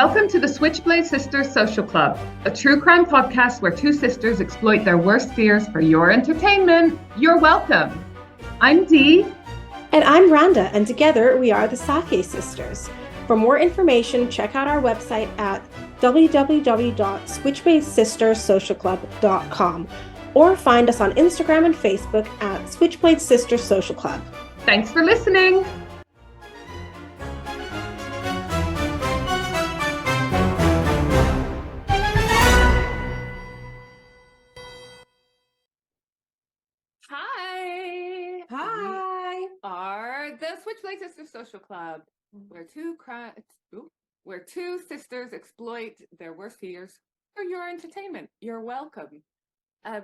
Welcome to the Switchblade Sisters Social Club, a true crime podcast where two sisters exploit their worst fears for your entertainment. You're welcome. I'm Dee. And I'm Rhonda, and together we are the Sake Sisters. For more information, check out our website at www.switchbladesistersocialclub.com or find us on Instagram and Facebook at Switchblade Sisters Social Club. Thanks for listening. Hi. Hi. We are the Switchblade Sisters Social Club, where two sisters exploit their worst fears for your entertainment. You're welcome.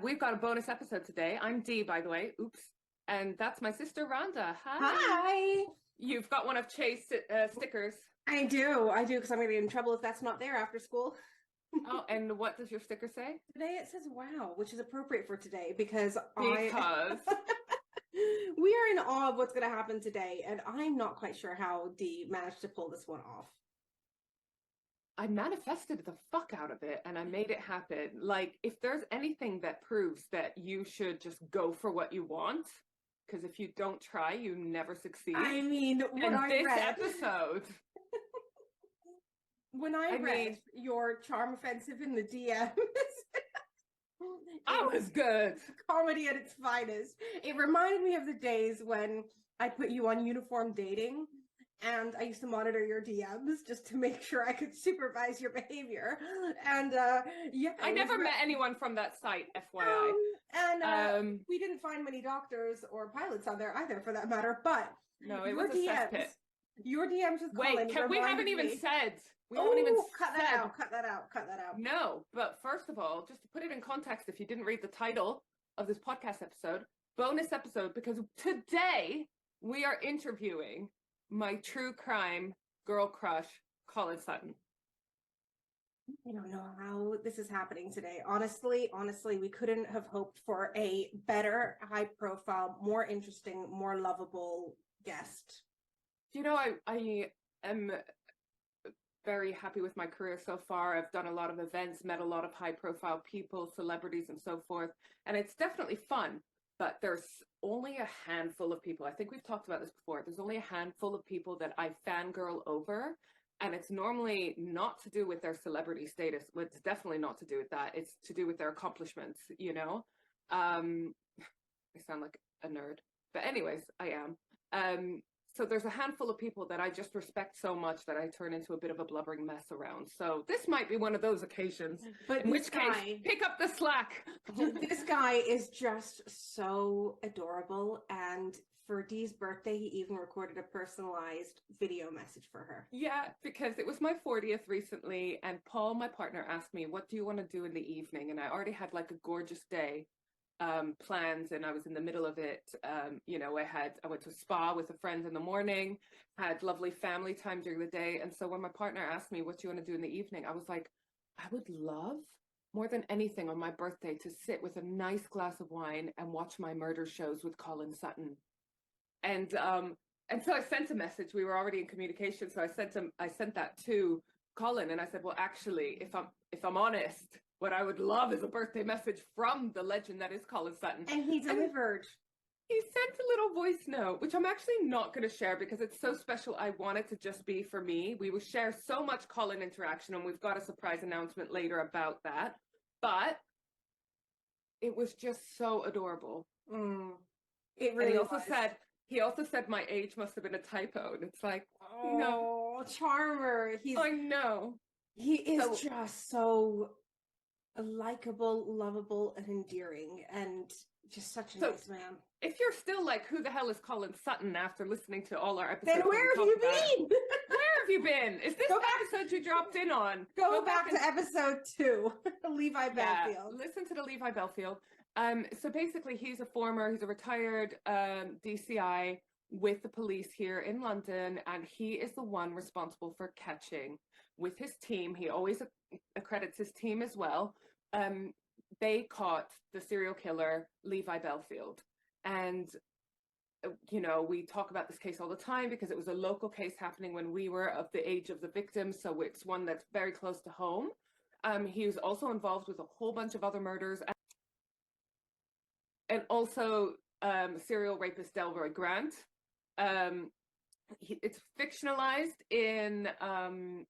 We've got a bonus episode today. I'm Dee, by the way. Oops. And that's my sister, Rhonda. Hi. Hi. You've got one of Chase stickers. I do, because I'm going to get in trouble if that's not there after school. Oh, and what does your sticker say? Today it says wow, which is appropriate for today because we are in awe of what's going to happen today, and I'm not quite sure how Dee managed to pull this one off. I manifested the fuck out of it and I made it happen. Like, if there's anything that proves that you should just go for what you want, because if you don't try, you never succeed. I mean, episode. When I read your charm offensive in the DMs, I was good. Comedy at its finest. It reminded me of the days when I put you on uniform dating, and I used to monitor your DMs just to make sure I could supervise your behavior. And I never met anyone from that site, FYI. We didn't find many doctors or pilots on there either, for that matter. But no, it was a cesspit. Your DMs with Colin. Wait, we haven't even said. Cut that out. No, but first of all, just to put it in context, if you didn't read the title of this podcast episode, bonus episode, because today we are interviewing my true crime girl crush, Colin Sutton. I don't know how this is happening today. Honestly, we couldn't have hoped for a better, high profile, more interesting, more lovable guest. You know, I am very happy with my career so far. I've done a lot of events, met a lot of high profile people, celebrities and so forth. And it's definitely fun, but there's only a handful of people. I think we've talked about this before. There's only a handful of people that I fangirl over. And it's normally not to do with their celebrity status. Well, it's definitely not to do with that. It's to do with their accomplishments, you know? I sound like a nerd, but anyways, I am. So there's a handful of people that I just respect so much that I turn into a bit of a blubbering mess around. So this might be one of those occasions. But in which case, pick up the slack. This guy is just so adorable. And for Dee's birthday, he even recorded a personalized video message for her. Yeah, because it was my 40th recently. And Paul, my partner, asked me, what do you want to do in the evening? And I already had like a gorgeous day plans, and I was in the middle of it. You know, I went to a spa with a friend in the morning, had lovely family time during the day. And so when my partner asked me, what do you want to do in the evening? I was like, I would love more than anything on my birthday to sit with a nice glass of wine and watch my murder shows with Colin Sutton. And so I sent a message. We were already in communication. So I sent that to Colin, and I said, well, actually, if I'm honest, what I would love is a birthday message from the legend that is Colin Sutton. And he delivered. He sent a little voice note, which I'm actually not going to share because it's so special. I want it to just be for me. We will share so much Colin interaction, and we've got a surprise announcement later about that. But it was just so adorable. It really was. He also said my age must have been a typo. And it's like, oh, no. Charmer. I know. He is just so likable, lovable, and endearing, and just such a nice man. If you're still like, who the hell is Colin Sutton after listening to all our episodes? Then where have you been? Where have you been? Is this episode you dropped in on? Go back to episode 2, Levi Bellfield. Yeah, listen to the Levi Bellfield. So basically, he's a retired DCI with the police here in London, and he is the one responsible for catching, with his team, he always accredits his team as well, they caught the serial killer Levi Bellfield. And you know, we talk about this case all the time because it was a local case happening when we were of the age of the victim, so it's one that's very close to home. He was also involved with a whole bunch of other murders, and also serial rapist Delroy Grant. It's fictionalized in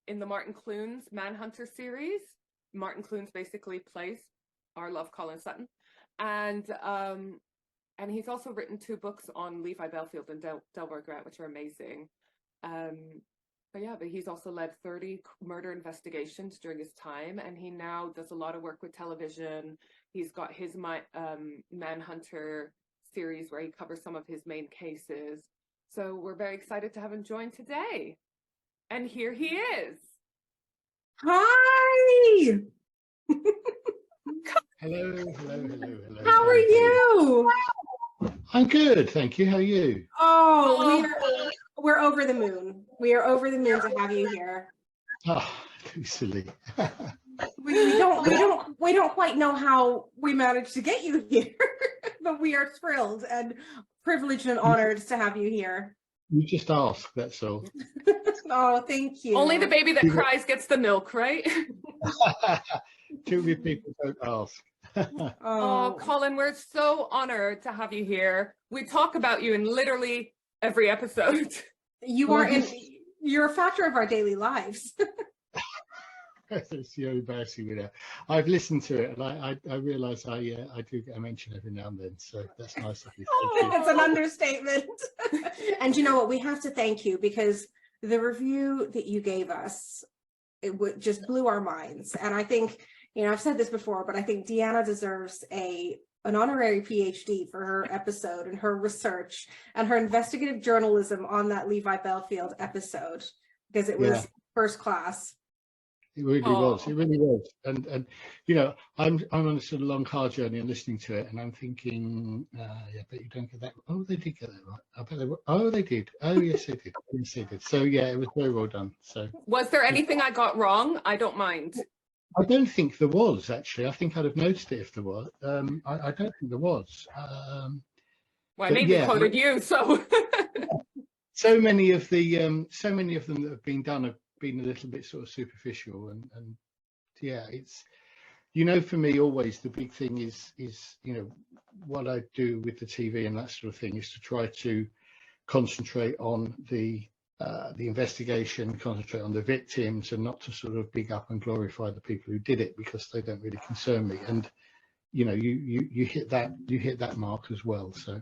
the Martin Clunes Manhunter series. Martin Clunes basically plays our love Colin Sutton, and he's also written 2 books on Levi Bellfield and Delroy Grant, which are amazing. But he's also led 30 murder investigations during his time, and he now does a lot of work with television. He's got his Manhunter series where he covers some of his main cases. So we're very excited to have him join today. And here he is. Hi! Hello. How are you? I'm good, thank you. How are you? Oh, we're over the moon. We are over the moon to have you here. Oh, too silly. We don't quite know how we managed to get you here, but we are thrilled and privileged and honored to have you here. You just ask, that's all. Oh, thank you. Only the baby that cries gets the milk, right? Too many people don't ask. Oh, Colin, we're so honored to have you here. We talk about you in literally every episode. You're a factor of our daily lives. It's so embarrassing with that. I've listened to it, and I realise I do get a mention every now and then, so that's nice of you. It's an understatement. And you know what? We have to thank you because the review that you gave us, just blew our minds. And I think, I've said this before, but I think Deanna deserves an honorary PhD for her episode and her research and her investigative journalism on that Levi Bellfield episode, because it was first class. It really was. It really was. And I'm on a sort of long car journey and listening to it, and I'm thinking, but you don't get that. Oh, they did get that right. I bet they were. Oh, they did. Oh, yes, they did. Yes, they did. So yeah, it was very well done. So was there anything I got wrong? I don't mind. I don't think there was, actually. I think I'd have noticed it if there was. I don't think there was. Well, I maybe quoted you, so. so many of them that have been done have been a little bit sort of superficial, and it's, for me always the big thing is what I do with the TV and that sort of thing is to try to concentrate on the investigation, concentrate on the victims, and not to sort of big up and glorify the people who did it, because they don't really concern me. And you hit that mark as well. So,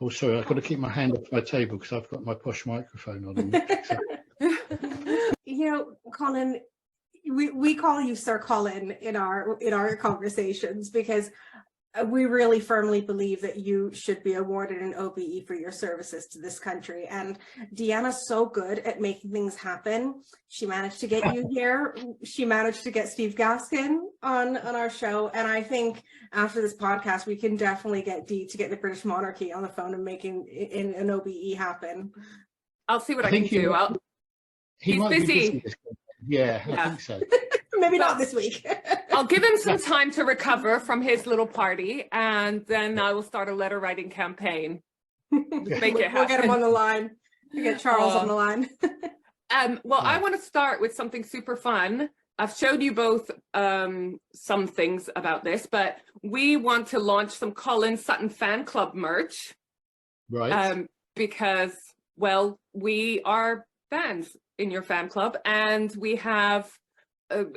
oh sorry, I've got to keep my hand off my table because I've got my posh microphone on. Colin, we call you Sir Colin in our conversations because we really firmly believe that you should be awarded an OBE for your services to this country. And Deanna's so good at making things happen. She managed to get you here. She managed to get Steve Gaskin on our show. And I think after this podcast, we can definitely get Dee to get the British monarchy on the phone and making an OBE happen. I'll see what I can do. He's busy. Yeah, I think so. Maybe not this week. I'll give him some time to recover from his little party, and then I will start a letter writing campaign. Make it happen. We'll get him on the line. We'll get Charles on the line. I want to start with something super fun. I've showed you both some things about this, but we want to launch some Colin Sutton fan club merch. Right. Because, well, we are fans in your fan club, and we have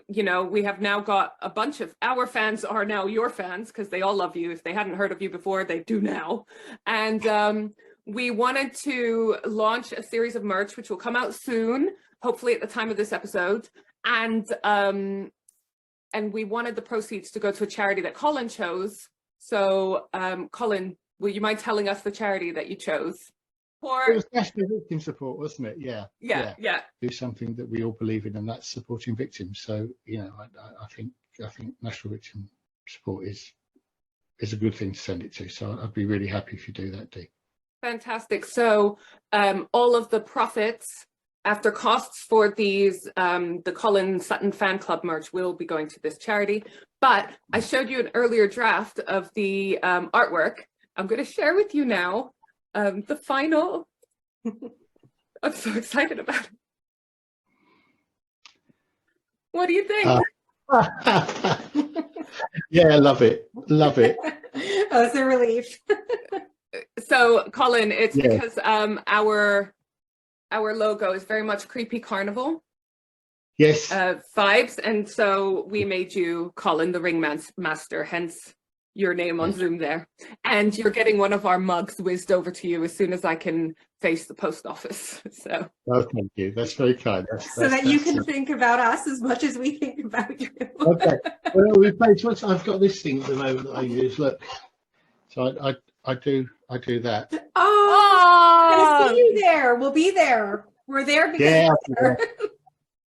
we have now got a bunch of our fans are now your fans because they all love you. If they hadn't heard of you before, they do now. And we wanted to launch a series of merch which will come out soon, hopefully at the time of this episode, and we wanted the proceeds to go to a charity that Colin chose. So Colin, will you mind telling us the charity that you chose? It was National Victim Support, wasn't it? Yeah. Do something that we all believe in, and that's supporting victims. So, I think National Victim Support is a good thing to send it to. So I'd be really happy if you do that, Dee. Fantastic. So all of the profits after costs for these, the Colin Sutton fan club merch will be going to this charity. But I showed you an earlier draft of the artwork. I'm going to share with you now. The final. I'm so excited about it. What do you think? Yeah, love it. Love it. Oh, it's a relief. So, Colin, it's Yeah. because our logo is very much creepy carnival Yes. vibes, and so we made you Colin the Ringmaster, hence your name on Zoom there. And you're getting one of our mugs whizzed over to you as soon as I can face the post office. So. Oh, thank you. That's very kind. So that you can think about us as much as we think about you. Okay. Well, we play. I've got this thing at the moment that I use. Look, so I do that. Oh, I see you there. We'll be there. We're there because Yeah.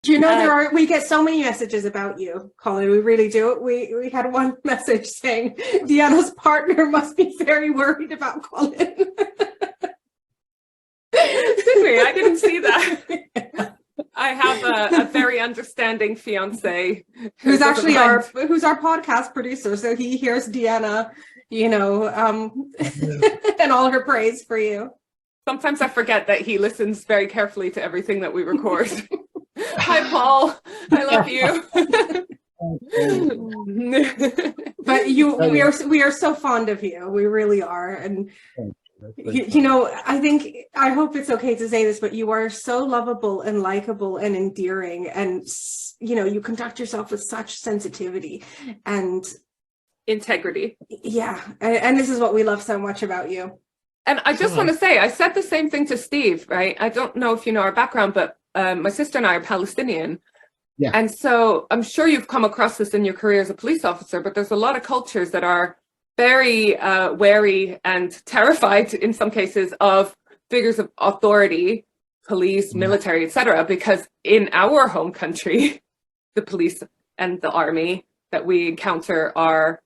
do you know we get so many messages about you, Colin. We really do. We had one message saying Deanna's partner must be very worried about Colin. Did we? I didn't see that. I have a very understanding fiance who's actually our podcast producer. So he hears Deanna, you know, and all her praise for you. Sometimes I forget that he listens very carefully to everything that we record. Hi, Paul. I love you. But we are so fond of you. We really are. And you know, I hope it's okay to say this, but you are so lovable and likable and endearing, and you know, you conduct yourself with such sensitivity and integrity. Yeah, and this is what we love so much about you. And I just want to say, I said the same thing to Steve, right? I don't know if you know our background, but my sister and I are Palestinian. Yeah. And so I'm sure you've come across this in your career as a police officer, but there's a lot of cultures that are very wary and terrified in some cases of figures of authority, police, military, etc. Because in our home country, the police and the army that we encounter are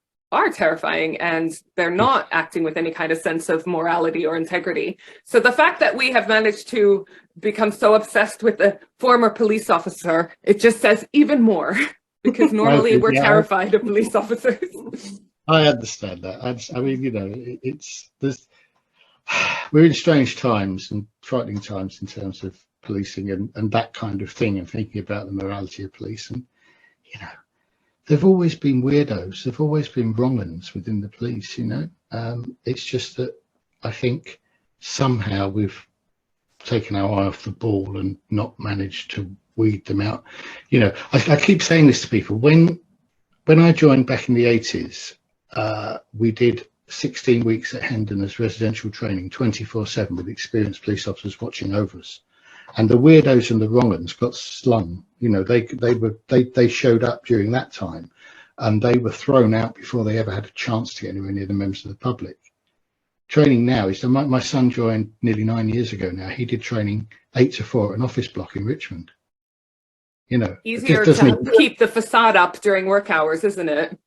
terrifying, and they're not acting with any kind of sense of morality or integrity. So the fact that we have managed to become so obsessed with the former police officer, it just says even more, because normally we're terrified of police officers. I understand that. I mean, you know, we're in strange times and frightening times in terms of policing and that kind of thing, and thinking about the morality of police. And, you know, there've always been weirdos. There've always been wrong-uns within the police, you know. It's just that I think somehow we've taken our eye off the ball and not managed to weed them out. You know, I keep saying this to people. When I joined back in the 80s, we did 16 weeks at Hendon as residential training, 24/7, with experienced police officers watching over us. And the weirdos and the wrong-uns got slung. You know, they showed up during that time, and they were thrown out before they ever had a chance to get anywhere near the members of the public. Training now is, my son joined nearly 9 years ago now. He did training 8 to 4 at an office block in Richmond. You know, easier to keep the facade up during work hours, isn't it?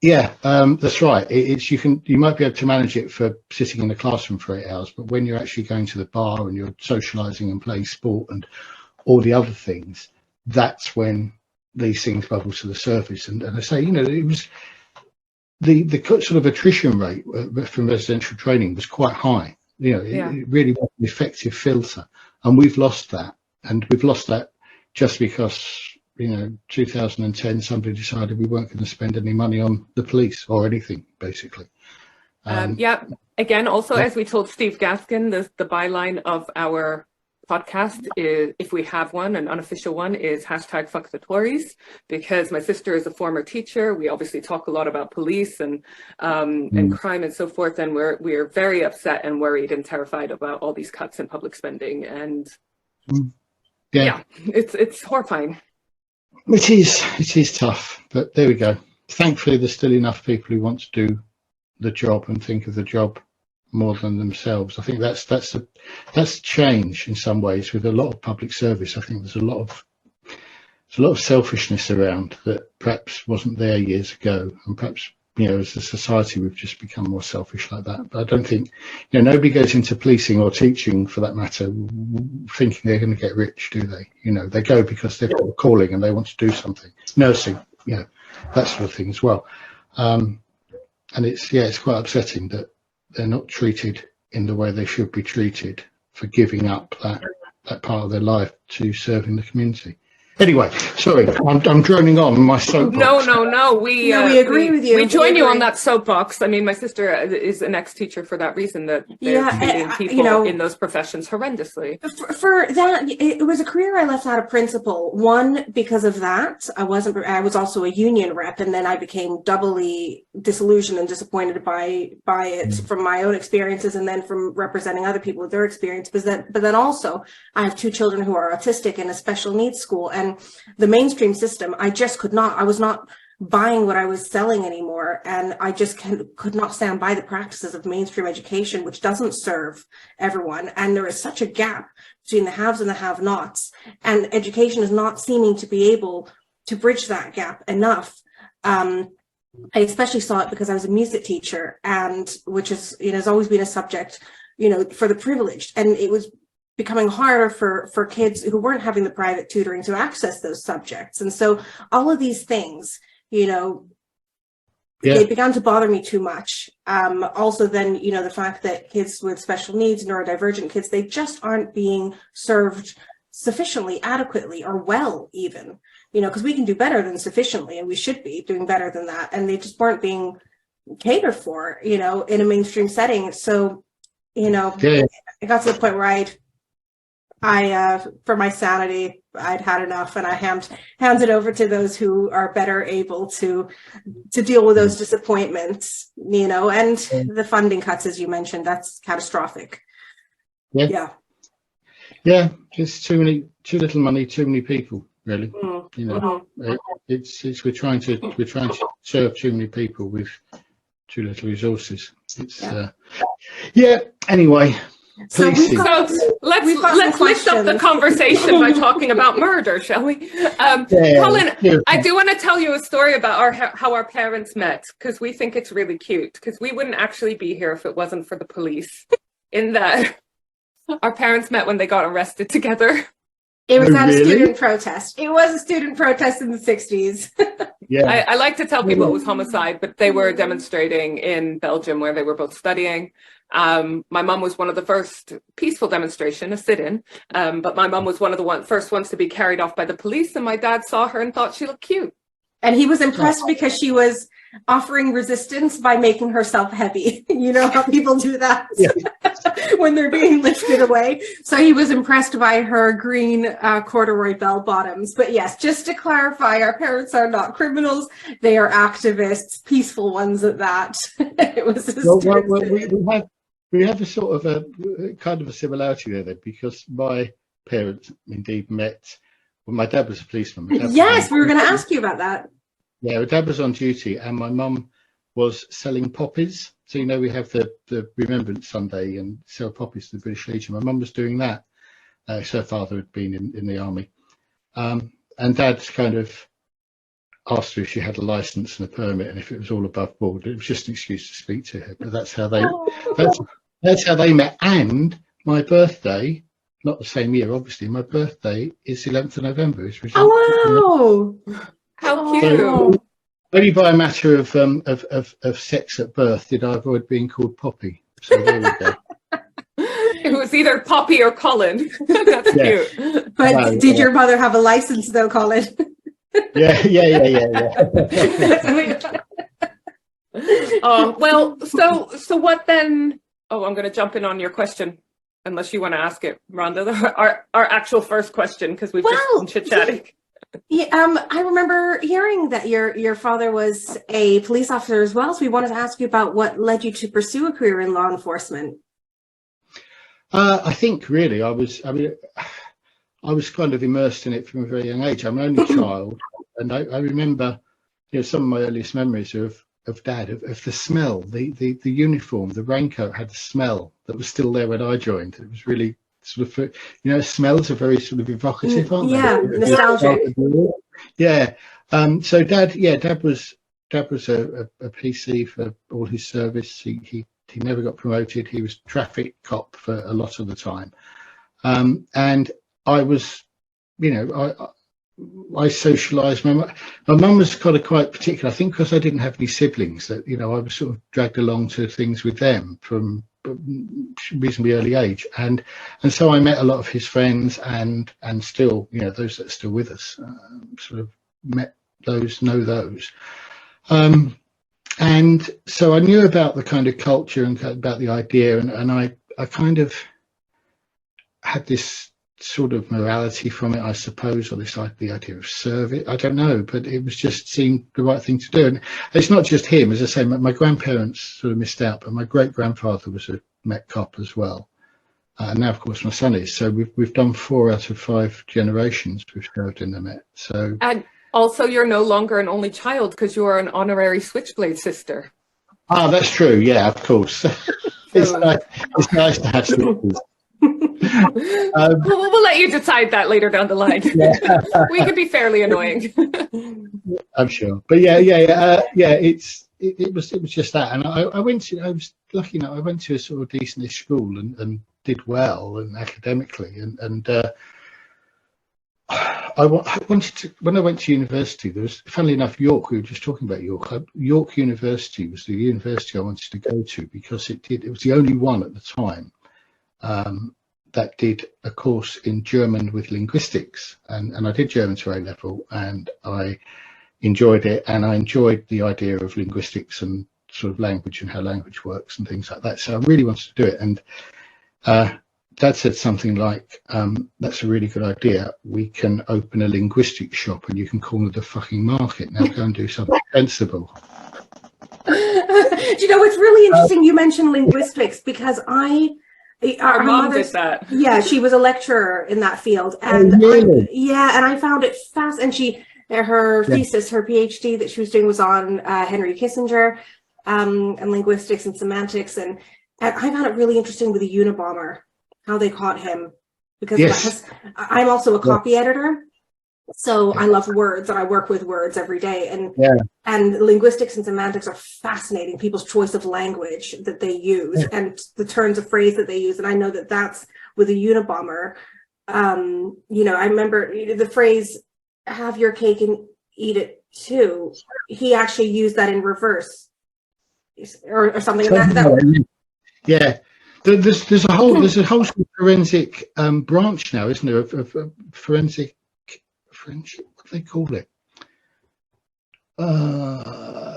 Yeah, that's right. You might be able to manage it for sitting in the classroom for 8 hours, but when you're actually going to the bar and you're socialising and playing sport and all the other things, that's when these things bubble to the surface. And I say, you know, it was the sort of attrition rate from residential training was quite high. You know, it really was an effective filter, and we've lost that. And we've lost that just because, you know, 2010, somebody decided we weren't going to spend any money on the police or anything, basically. Yeah. Again, also, as we told Steve Gaskin, the byline of our podcast is, if we have one, an unofficial one, is #fuck the Tories, because my sister is a former teacher. We obviously talk a lot about police and crime and so forth, and we're very upset and worried and terrified about all these cuts in public spending. And yeah, it's horrifying. It is tough, but there we go. Thankfully, there's still enough people who want to do the job and think of the job more than themselves. I think that's change in some ways with a lot of public service. I think there's a lot of selfishness around that perhaps wasn't there years ago, and perhaps, you know, as a society we've just become more selfish like that. But I don't think, you know, nobody goes into policing or teaching for that matter thinking they're going to get rich, do they? You know, they go because they've got a calling and they want to do something. Nursing, you know, that sort of thing as well. And it's quite upsetting that they're not treated in the way they should be treated for giving up that part of their life to serving the community. Anyway, sorry, I'm droning on my soapbox. No. We agree with you. We join you on that soapbox. I mean, my sister is an ex-teacher for that reason, that they're treating people in those professions horrendously. For that, it was a career I left out of principle. One, because of that, I was also a union rep, and then I became doubly disillusioned and disappointed by it from my own experiences, and then from representing other people with their experience. But then also, I have 2 children who are autistic in a special needs school, and the mainstream system, I was not buying what I was selling anymore, and I just could not stand by the practices of mainstream education, which doesn't serve everyone. And there is such a gap between the haves and the have-nots, and education is not seeming to be able to bridge that gap enough. I especially saw it because I was a music teacher, and which is, has always been a subject, for the privileged, and it was becoming harder for kids who weren't having the private tutoring to access those subjects. And so all of these things, they began to bother me too much. Also then, the fact that kids with special needs, neurodivergent kids, they just aren't being served sufficiently, adequately, or well even, because we can do better than sufficiently, and we should be doing better than that. And they just weren't being catered for, in a mainstream setting. So, it got to the point where I for my sanity, I'd had enough, and I handed over to those who are better able to deal with those disappointments, and the funding cuts, as you mentioned, that's catastrophic. Yeah. It's too little money, too many people, really. It's we're trying to serve too many people with too little resources. Anyway. So let's lift up the conversation by talking about murder, shall we? Colin, I do want to tell you a story about how our parents met, because we think it's really cute, because we wouldn't actually be here if it wasn't for the police. In that our parents met when they got arrested together. It was at a student protest. It was a student protest in the 60s. I like to tell people it was homicide, but they were demonstrating in Belgium where they were both studying. My mum was one of the first peaceful demonstration, a sit-in, but my mum was one of the first ones to be carried off by the police, and my dad saw her and thought she looked cute. And he was impressed because she was offering resistance by making herself heavy. You know how people do that when they're being lifted away. So he was impressed by her green corduroy bell bottoms. But yes, just to clarify, our parents are not criminals. They are activists, peaceful ones at that. It was we have a sort of a kind of a similarity there, because my parents indeed met. Well, my dad was a policeman. Yes, we were going to ask you about that. Yeah, my dad was on duty, and my mum was selling poppies. So, we have the Remembrance Sunday and sell poppies to the British Legion. My mum was doing that. So her father had been in the army. And Dad kind of asked her if she had a license and a permit, and if it was all above board. It was just an excuse to speak to her. But that's how they met. And my birthday, not the same year, obviously. My birthday is 11th of November. Oh, wow! How cute! So, only by a matter of sex at birth did I avoid being called Poppy. So there we go. It was either Poppy or Colin. That's cute. But did your mother have a license, though, Colin? Yeah. Oh well. So what then? Oh, I'm going to jump in on your question. Unless you want to ask it, Rhonda, our actual first question, because we've just been chit-chatting. I remember hearing that your father was a police officer as well, so we wanted to ask you about what led you to pursue a career in law enforcement. I think really I was kind of immersed in it from a very young age. I'm an only child, and I remember, some of my earliest memories of Dad, of the smell, the uniform, the raincoat had a smell that was still there when I joined. It was really sort of, smells are very sort of evocative, aren't they? Yeah, nostalgic. Yeah. So Dad was a PC for all his service. He never got promoted. He was traffic cop for a lot of the time. And I was, I socialised. My mum was kind of quite particular, I think, because I didn't have any siblings, that I was sort of dragged along to things with them from reasonably early age, and so I met a lot of his friends, and still, you know, those that are still with us, sort of met those, know those. And so I knew about the kind of culture and about the idea, and I kind of had this sort of morality from it, I suppose, or the idea of service. I don't know, but it was just seemed the right thing to do. And it's not just him, as I say. My grandparents sort of missed out, but my great grandfather was a Met cop as well. And now, of course, my son is. So we've done 4 out of 5 generations we've served in the Met. So. And also, you're no longer an only child because you are an honorary Switchblade sister. Ah, that's true. Yeah, of course. It's nice to have sisters. We'll let you decide that later down the line. Yeah. We can be fairly annoying. I'm sure, but yeah. It was just that, and I was lucky enough. I went to a sort of decentish school and did well and academically, and I wanted to, when I went to university, there was, funnily enough, York, we were just talking about York. York University was the university I wanted to go to because it was the only one at the time that did a course in German with linguistics. And I did German to A-level, and I enjoyed it. And I enjoyed the idea of linguistics and sort of language and how language works and things like that. So I really wanted to do it. And Dad said something like, that's a really good idea. We can open a linguistics shop and you can corner the fucking market. Now go and do something sensible. Do you know, it's really interesting you mentioned linguistics, because our mom did that. Yeah, she was a lecturer in that field. And really? And I found it fast. And her thesis, her PhD that she was doing was on Henry Kissinger and linguistics and semantics. And I found it really interesting with the Unabomber, how they caught him, because I'm also a copy editor, so I love words and I work with words every day, and linguistics and semantics are fascinating. People's choice of language that they use and the turns of phrase that they use, and I know that that's with the Unabomber. You know, I remember the phrase "have your cake and eat it too." He actually used that in reverse, or something. Yeah. There's a whole forensic branch now, isn't there? Of forensic, what do they call it?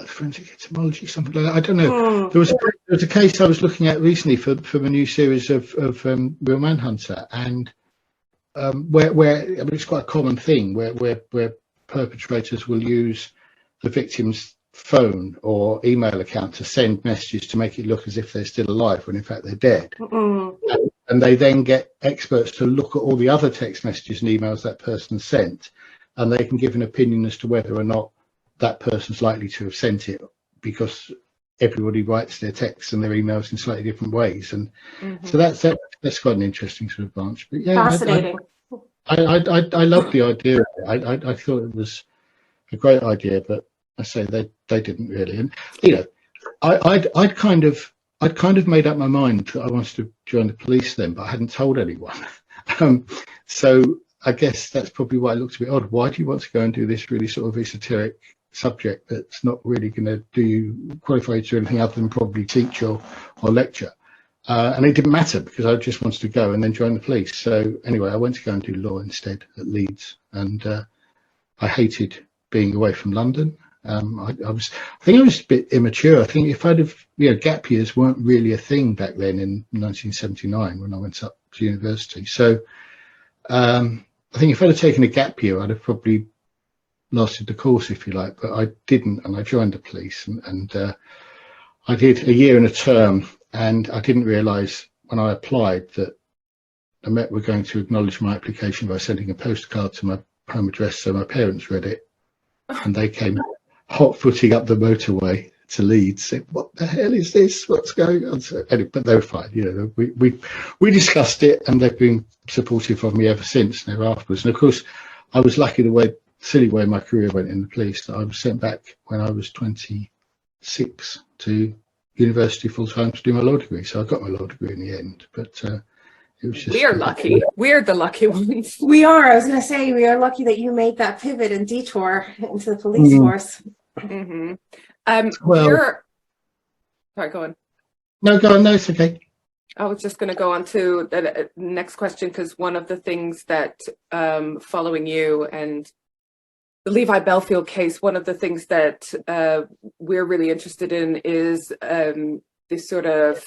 Forensic etymology, something like that. I don't know. There was a case I was looking at recently for a new series of Real Manhunter, and where I mean, it's quite a common thing where perpetrators will use the victim's phone or email account to send messages to make it look as if they're still alive when in fact they're dead. And they then get experts to look at all the other text messages and emails that person sent, and they can give an opinion as to whether or not that person's likely to have sent it, because everybody writes their texts and their emails in slightly different ways. And so that's quite an interesting sort of branch. But yeah, fascinating. I love the idea of it. I thought it was a great idea, but I say they didn't really. And you know, I'd kind of made up my mind that I wanted to join the police then, but I hadn't told anyone. So I guess that's probably why it looks a bit odd. Why do you want to go and do this really sort of esoteric subject that's not really going to qualify you to anything other than probably teach or lecture? And it didn't matter, because I just wanted to go and then join the police. So anyway, I went to go and do law instead at Leeds, and I hated being away from London. I think I was a bit immature. I think if I'd have, gap years weren't really a thing back then in 1979 when I went up to university. So I think if I'd have taken a gap year, I'd have probably lasted the course, if you like, but I didn't, and I joined the police, and I did a year and a term, and I didn't realise when I applied that the Met were going to acknowledge my application by sending a postcard to my home address, so my parents read it, and they came hot-footing up the motorway to Leeds, saying, "What the hell is this? What's going on?" So, anyway, but they were fine. We discussed it, and they've been supportive of me ever since, never afterwards. And of course, I was lucky silly way my career went in the police, that I was sent back when I was 26 to university full-time to do my law degree. So I got my law degree in the end, but it was just... We're lucky. We're the lucky ones. We are. I was going to say, we are lucky that you made that pivot and detour into the police force. Mm-hmm. Well, Sorry, go on. No, go on. No, it's okay. I was just going to go on to the next question, because one of the things that following you and the Levi Bellfield case, one of the things that we're really interested in is this sort of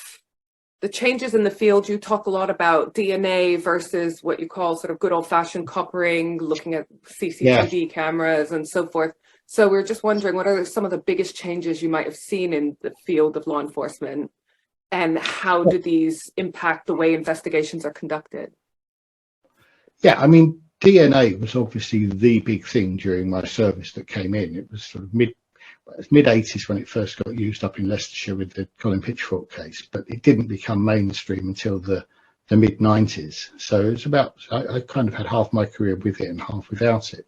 the changes in the field. You talk a lot about DNA versus what you call sort of good old-fashioned coppering, looking at CCTV cameras and so forth. So we're just wondering, what are some of the biggest changes you might have seen in the field of law enforcement, and how do these impact the way investigations are conducted? Yeah, I mean, DNA was obviously the big thing during my service that came in. It was sort of mid 80s when it first got used up in Leicestershire with the Colin Pitchfork case, but it didn't become mainstream until the mid 90s. So it's about, I kind of had half my career with it and half without it.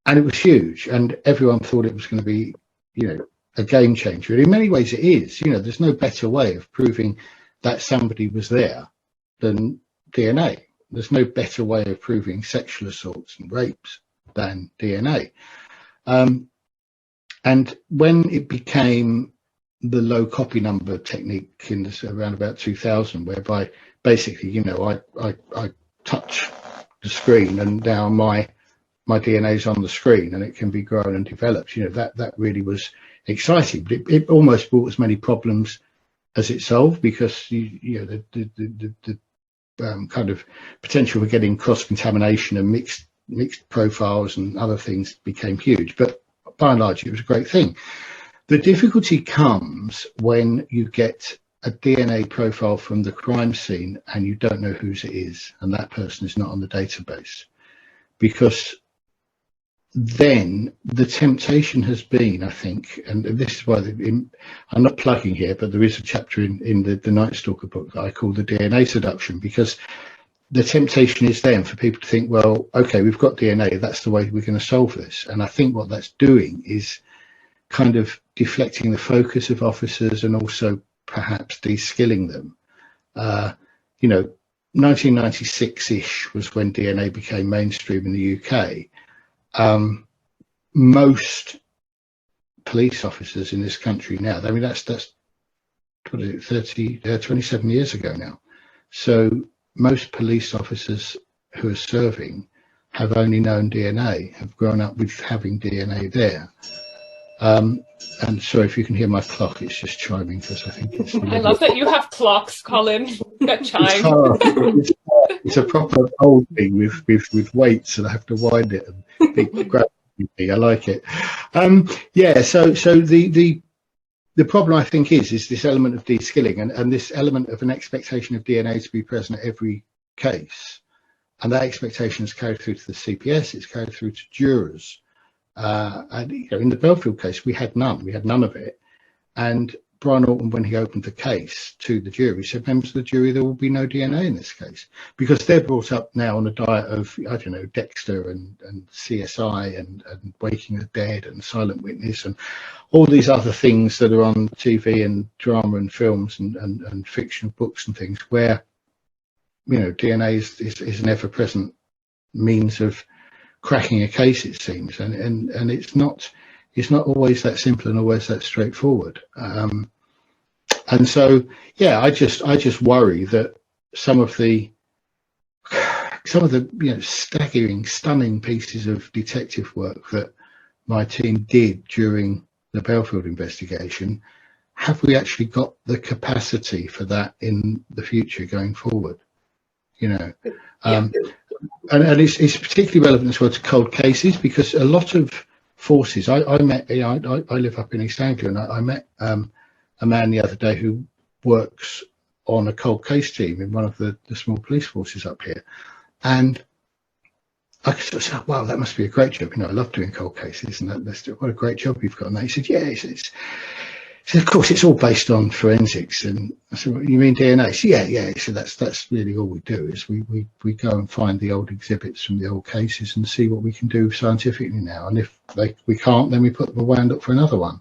And it was huge, and everyone thought it was going to be, you know, a game changer. And in many ways it is. You know, there's no better way of proving that somebody was there than DNA. There's no better way of proving sexual assaults and rapes than DNA. And when it became the low copy number technique in this, around about 2000, whereby basically, you know, I touch the screen and now my DNA is on the screen and it can be grown and developed, you know, that really was exciting. But it almost brought as many problems as it solved, because you know the kind of potential for getting cross-contamination and mixed profiles and other things became huge. But by and large, it was a great thing. The difficulty comes when you get a DNA profile from the crime scene and you don't know whose it is, and that person is not on the database, because then the temptation has been, I think, and this is why I'm not plugging here, but there is a chapter in the Night Stalker book that I call the DNA seduction, because the temptation is then for people to think, well, okay, we've got DNA, that's the way we're going to solve this. And I think what that's doing is kind of deflecting the focus of officers and also perhaps de-skilling them. You know, 1996-ish was when DNA became mainstream in the UK. Most police officers in this country now, I mean, that's what is it, 27 years ago now. So most police officers who are serving have only known DNA, have grown up with having DNA there. And sorry if you can hear my clock, it's just chiming because I think it's... I love that you have clocks, Colin, that chime. It's a proper old thing with weights, and I have to wind it and big gravity. I like it. Yeah, so the problem, I think, is this element of de-skilling and this element of an expectation of DNA to be present at every case. And that expectation is carried through to the CPS, it's carried through to jurors. And you know, in the Bellfield case, we had none of it. And Brian Orton, when he opened the case to the jury, said, members of the jury, there will be no DNA in this case, because they're brought up now on a diet of, I don't know, Dexter and CSI and Waking the Dead and Silent Witness and all these other things that are on TV and drama and films and fiction books and things, where, you know, DNA is an ever-present means of cracking a case, it seems, and it's not always that simple and always that straightforward. And so, yeah, I just worry that some of the you know, staggering, stunning pieces of detective work that my team did during the Bellfield investigation, have we actually got the capacity for that in the future going forward? You know, and it's particularly relevant as well to cold cases, because a lot of forces, I met, you know, I live up in East Anglia, and I met a man the other day who works on a cold case team in one of the small police forces up here, and I said, wow, that must be a great job. You know, I love doing cold cases, and what a great job you've got. And he said, yeah, it's of course it's all based on forensics. And I said, well, you mean DNA? Said, yeah. He said, that's really all we do, is we go and find the old exhibits from the old cases and see what we can do scientifically now. And if we can't, then we put them away and look for another one.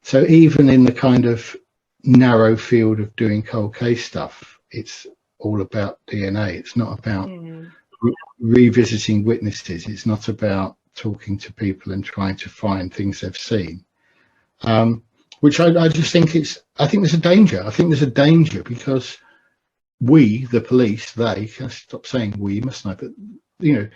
So even in the kind of narrow field of doing cold case stuff, it's all about DNA. It's not about revisiting witnesses. It's not about talking to people and trying to find things they've seen. which I just think I think there's a danger. I think there's a danger because we, the police, they, can I stop saying we, mustn't I? But, you know,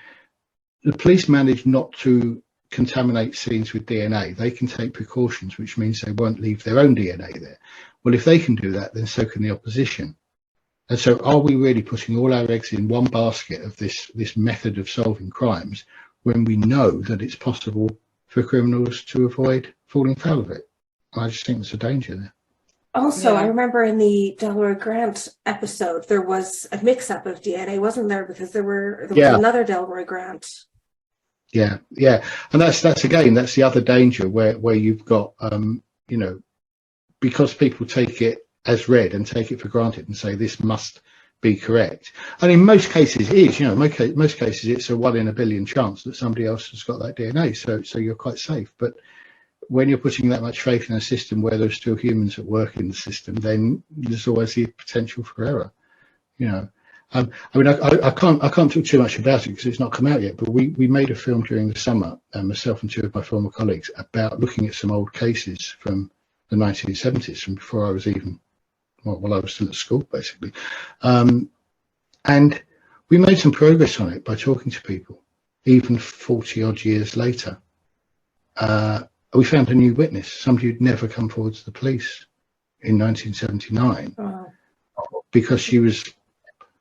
the police manage not to contaminate scenes with DNA. They can take precautions, which means they won't leave their own DNA there. Well, if they can do that, then so can the opposition. And so are we really putting all our eggs in one basket of this method of solving crimes when we know that it's possible for criminals to avoid falling foul of it? I just think there's a danger there. Also, I remember in the Delroy Grant episode, there was a mix-up of DNA, wasn't there? Because there was another Delroy Grant. Yeah, and that's again, that's the other danger where you've got you know, because people take it as read and take it for granted and say this must be correct. And in most cases it is, you know, most cases it's a 1 in a billion chance that somebody else has got that DNA, so you're quite safe. But when you're putting that much faith in a system where there's still humans at work in the system, then there's always the potential for error, you know. I mean, I can't talk too much about it because it's not come out yet, but we made a film during the summer, myself and 2 of my former colleagues, about looking at some old cases from the 1970s, from before I was even, while I was still at school, basically. And we made some progress on it by talking to people, even 40 odd years later. We found a new witness, somebody who'd never come forward to the police in 1979, because she was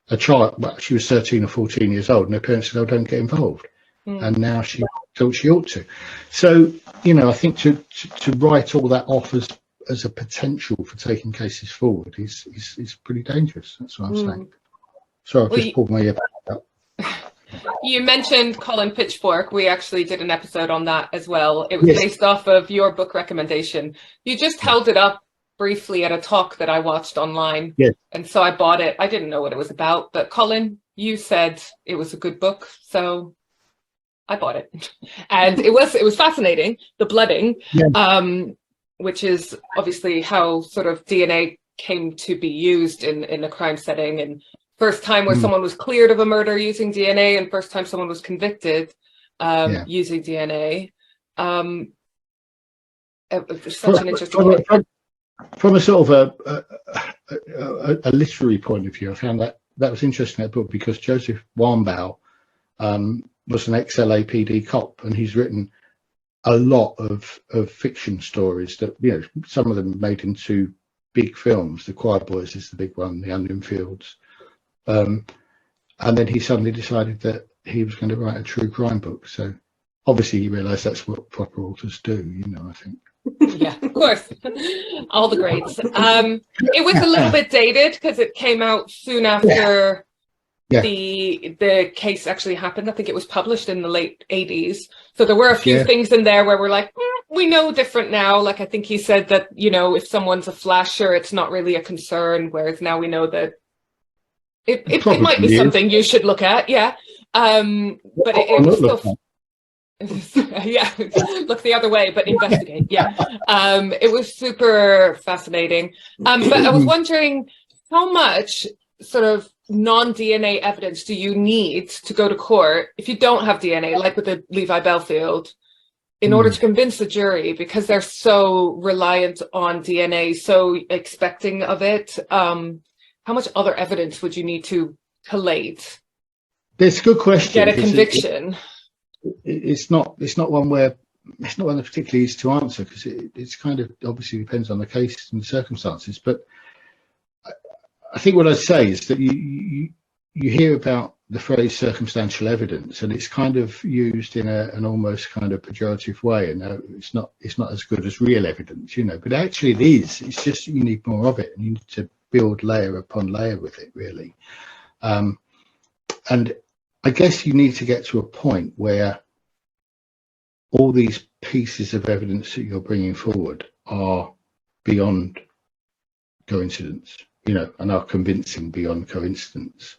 a child. Well, she was 13 or 14 years old, and her parents said, "Oh, don't get involved." And now she thought she ought to. So, you know, I think to write all that off as a potential for taking cases forward is pretty dangerous. That's what I'm saying. So I've just pulled my ear back up. You mentioned Colin Pitchfork. We actually did an episode on that as well. It was based off of your book recommendation. You just held it up briefly at a talk that I watched online. Yes. And so I bought it. I didn't know what it was about, but Colin, you said it was a good book, so I bought it. And it was fascinating, the blooding, which is obviously how sort of DNA came to be used in a crime setting, and first time where someone was cleared of a murder using DNA, and first time someone was convicted using DNA. It was such an interesting from a sort of a literary point of view, I found that was interesting, that book, because Joseph Warmbaugh was an ex-LAPD cop, and he's written a lot of fiction stories that, you know, some of them made into big films. The Choir Boys is the big one, The Onion Fields. And then he suddenly decided that he was going to write a true crime book. So obviously he realised that's what proper authors do, you know, I think. Yeah, of course. All the greats. It was a little bit dated because it came out soon after the case actually happened. I think it was published in the late 80s. So there were a few things in there where we're like, we know different now. Like, I think he said that, you know, if someone's a flasher, it's not really a concern. Whereas now we know that it might be something you should look at. Yeah. But it was still... yeah, look the other way, but investigate. It was super fascinating. But I was wondering, how much sort of non-DNA evidence do you need to go to court if you don't have DNA, like with the Levi Bellfield, in order to convince the jury, because they're so reliant on DNA, so expecting of it? How much other evidence would you need to collate? That's a good question. Get a conviction. It's not one where it's not one that particularly easy to answer, because it's kind of obviously depends on the case and the circumstances. But I think what I'd say is that you hear about the phrase circumstantial evidence, and it's kind of used in an almost kind of pejorative way, and it's not as good as real evidence, you know. But actually it is. It's just you need more of it, and you need to build layer upon layer with it, really. And I guess you need to get to a point where all these pieces of evidence that you're bringing forward are beyond coincidence, you know, and are convincing beyond coincidence.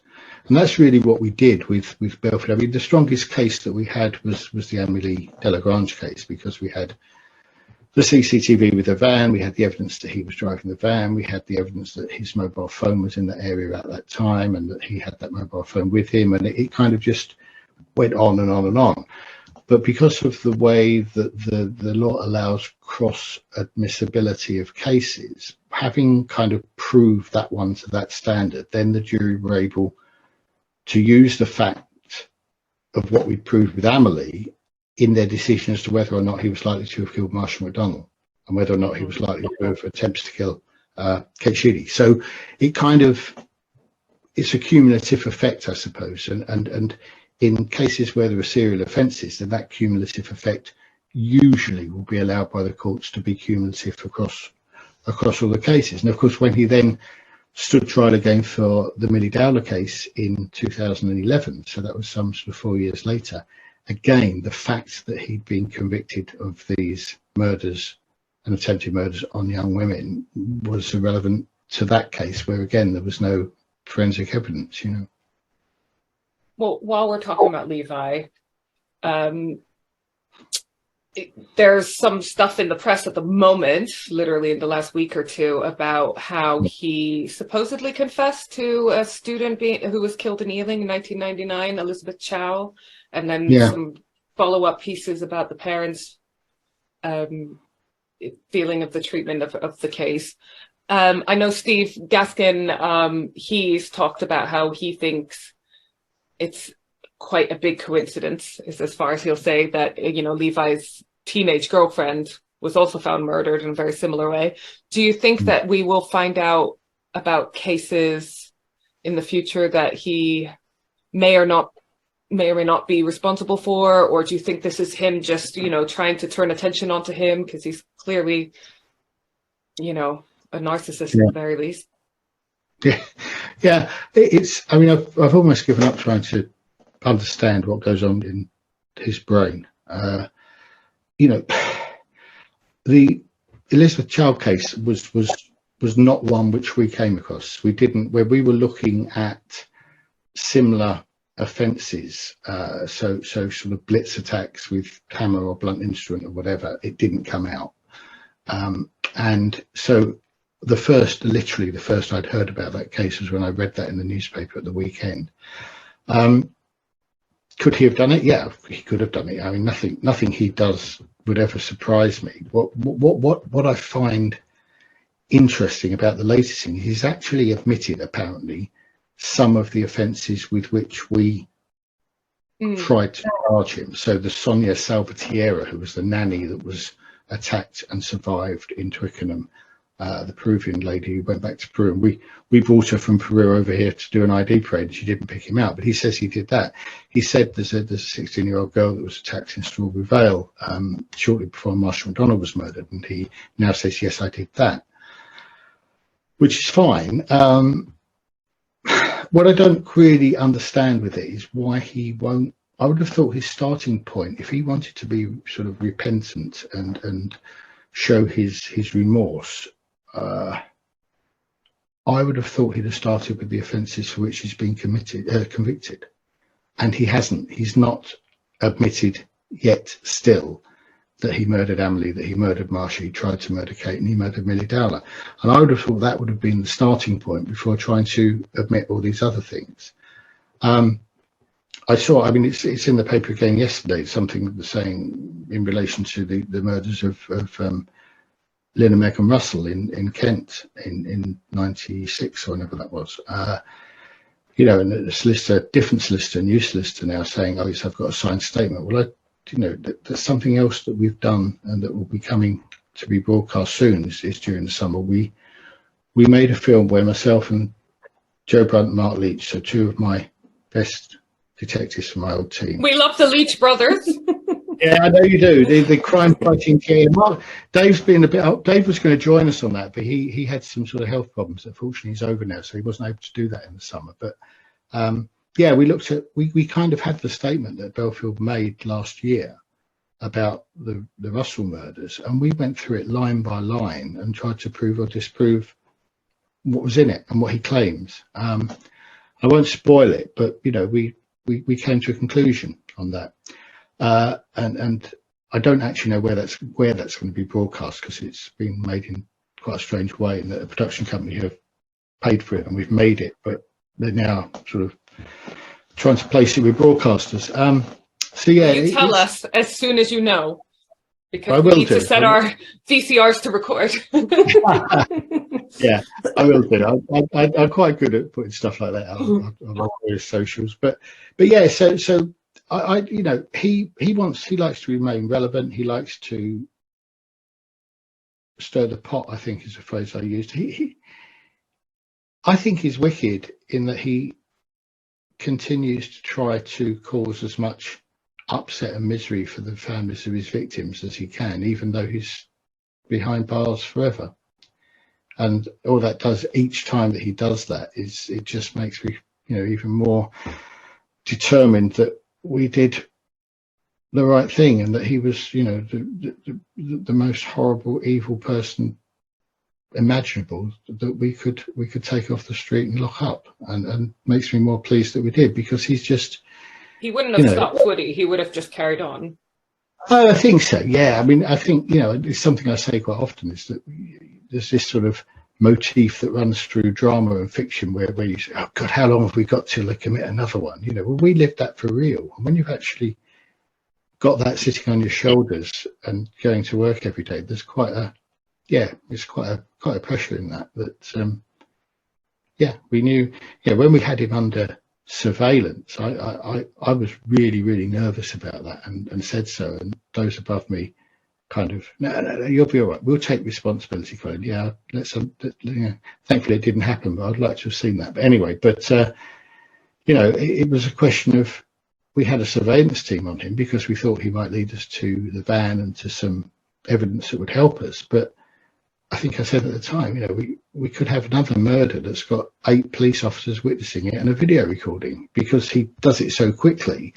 And that's really what we did with Bellfield. I mean, the strongest case that we had was the Amélie Delagrange case, because we had the CCTV with the van, we had the evidence that he was driving the van, we had the evidence that his mobile phone was in the area at that time, and that he had that mobile phone with him, and it kind of just went on and on and on. but because of the way that the law allows cross admissibility of cases, having kind of proved that one to that standard, then the jury were able to use the fact of what we proved with Amelie in their decision as to whether or not he was likely to have killed Marshall McDonald and whether or not he was likely to have attempted to kill Kate Sheedy. So it kind of, it's a cumulative effect, I suppose, and in cases where there are serial offences, then that cumulative effect usually will be allowed by the courts to be cumulative across all the cases. And of course, when he then stood trial again for the Millie Dowler case in 2011, so that was some sort of 4 years later, again, the fact that he'd been convicted of these murders and attempted murders on young women was irrelevant to that case, where again, there was no forensic evidence, you know. Well, while we're talking about Levi, there's some stuff in the press at the moment, literally in the last week or two, about how he supposedly confessed to a student who was killed in Ealing in 1999, Elizabeth Chow, and then some follow-up pieces about the parents' feeling of the treatment of the case. I know Steve Gaskin, he's talked about how he thinks it's quite a big coincidence, is as far as he'll say, that, you know, Levi's teenage girlfriend was also found murdered in a very similar way. Do you think that we will find out about cases in the future that he may or may not be responsible for, or do you think this is him just, you know, trying to turn attention onto him because he's clearly, you know, a narcissist at the very least? Yeah, it's, I mean, I've almost given up trying to understand what goes on in his brain. You know, the Elizabeth Child case was not one which we came across. We didn't, where we were looking at similar offences, so sort of blitz attacks with hammer or blunt instrument or whatever, it didn't come out. And so literally the first I'd heard about that case was when I read that in the newspaper at the weekend. Could he have done it? Yeah, he could have done it. I mean, nothing he does would ever surprise me. What I find interesting about the latest thing, he's actually admitted apparently some of the offences with which we tried to charge him. So the Sonia Salvatierra, who was the nanny that was attacked and survived in Twickenham, the Peruvian lady who went back to Peru, and we brought her from Peru over here to do an ID parade, and she didn't pick him out, but he says he did that. He said there's a 16-year-old girl that was attacked in Strawberry Vale shortly before Marshall McDonald was murdered, and he now says, yes, I did that, which is fine. What I don't really understand with it is why he won't. I would have thought his starting point, if he wanted to be sort of repentant and show his remorse, I would have thought he'd have started with the offences for which he's been convicted, and he hasn't. He's not admitted yet still that he murdered Amelie, that he murdered Marcia, he tried to murder Kate, and he murdered Millie Dowler. And I would have thought that would have been the starting point before trying to admit all these other things. I saw, I mean, it's in the paper again yesterday, something saying in relation to the murders of Lynn and Megan Russell in Kent in 96 or whenever that was. You know, and a solicitor, different solicitor, new solicitor now saying, oh, yes, I've got a signed statement. Well, you know, there's something else that we've done and that will be coming to be broadcast soon is during the summer. We made a film where myself and Joe Brunt and Mark Leach, so two of my best detectives from my old team. We love the Leach brothers. Yeah, I know you do. The crime fighting team. Dave's been a bit. Dave was going to join us on that, but he had some sort of health problems. Unfortunately, he's over now, so he wasn't able to do that in the summer. But yeah, we looked at. We kind of had the statement that Bellfield made last year about the Russell murders, and we went through it line by line and tried to prove or disprove what was in it and what he claims. I won't spoil it, but you know, we came to a conclusion on that. And I don't actually know where that's going to be broadcast, because it's been made in quite a strange way, and that a production company have paid for it and we've made it, but they're now sort of trying to place it with broadcasters. So yeah, you tell us as soon as you know, because I we will need to do. set our VCRs to record. Yeah, I will do. I'm quite good at putting stuff like that out on my various socials. But yeah, so I you know, he likes to remain relevant. He likes to stir the pot, I think is the phrase I used. I think he's wicked in that he continues to try to cause as much upset and misery for the families of his victims as he can, even though he's behind bars forever. And all that does each time that he does that is it just makes me, you know, even more determined that we did the right thing and that he was, you know, the most horrible, evil person imaginable that we could take off the street and lock up, and makes me more pleased that we did, because he's just, He wouldn't have stopped, would he? He would have just carried on. I think so, yeah. I mean, I think, you know, it's something I say quite often, is that there's this sort of motif that runs through drama and fiction where you say, oh God, how long have we got till they commit another one? You know, well, we lived that for real. And when you've actually got that sitting on your shoulders and going to work every day, there's quite a, yeah, it's quite a pressure in that. Yeah, we knew, yeah, when we had him under surveillance, I was really nervous about that, and said so. And those above me kind of, no, you'll be all right. We'll take responsibility, Colin. Yeah, you know, thankfully it didn't happen, but I'd like to have seen that. But anyway, you know, it was a question of, we had a surveillance team on him because we thought he might lead us to the van and to some evidence that would help us. But I think I said at the time, you know, we could have another murder that's got 8 police officers witnessing it and a video recording, because he does it so quickly.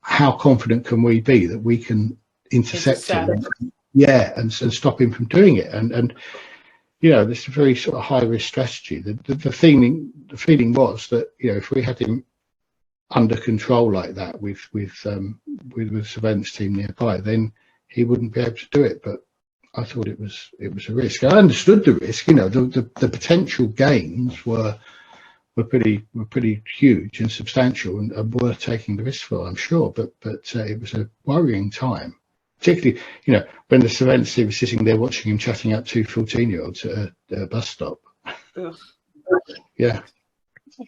How confident can we be that we can intercept him? Yeah, and stop him from doing it? And you know, this is a very sort of high risk strategy. The feeling was that, you know, if we had him under control like that with the surveillance team nearby, then he wouldn't be able to do it. But I thought it was a risk. I understood the risk. You know, the potential gains were pretty huge and substantial, and worth taking the risk for, I'm sure. But it was a worrying time, particularly, you know, when the surveillance team was sitting there watching him chatting up 2 14-year-olds at a bus stop. Ugh. Yeah.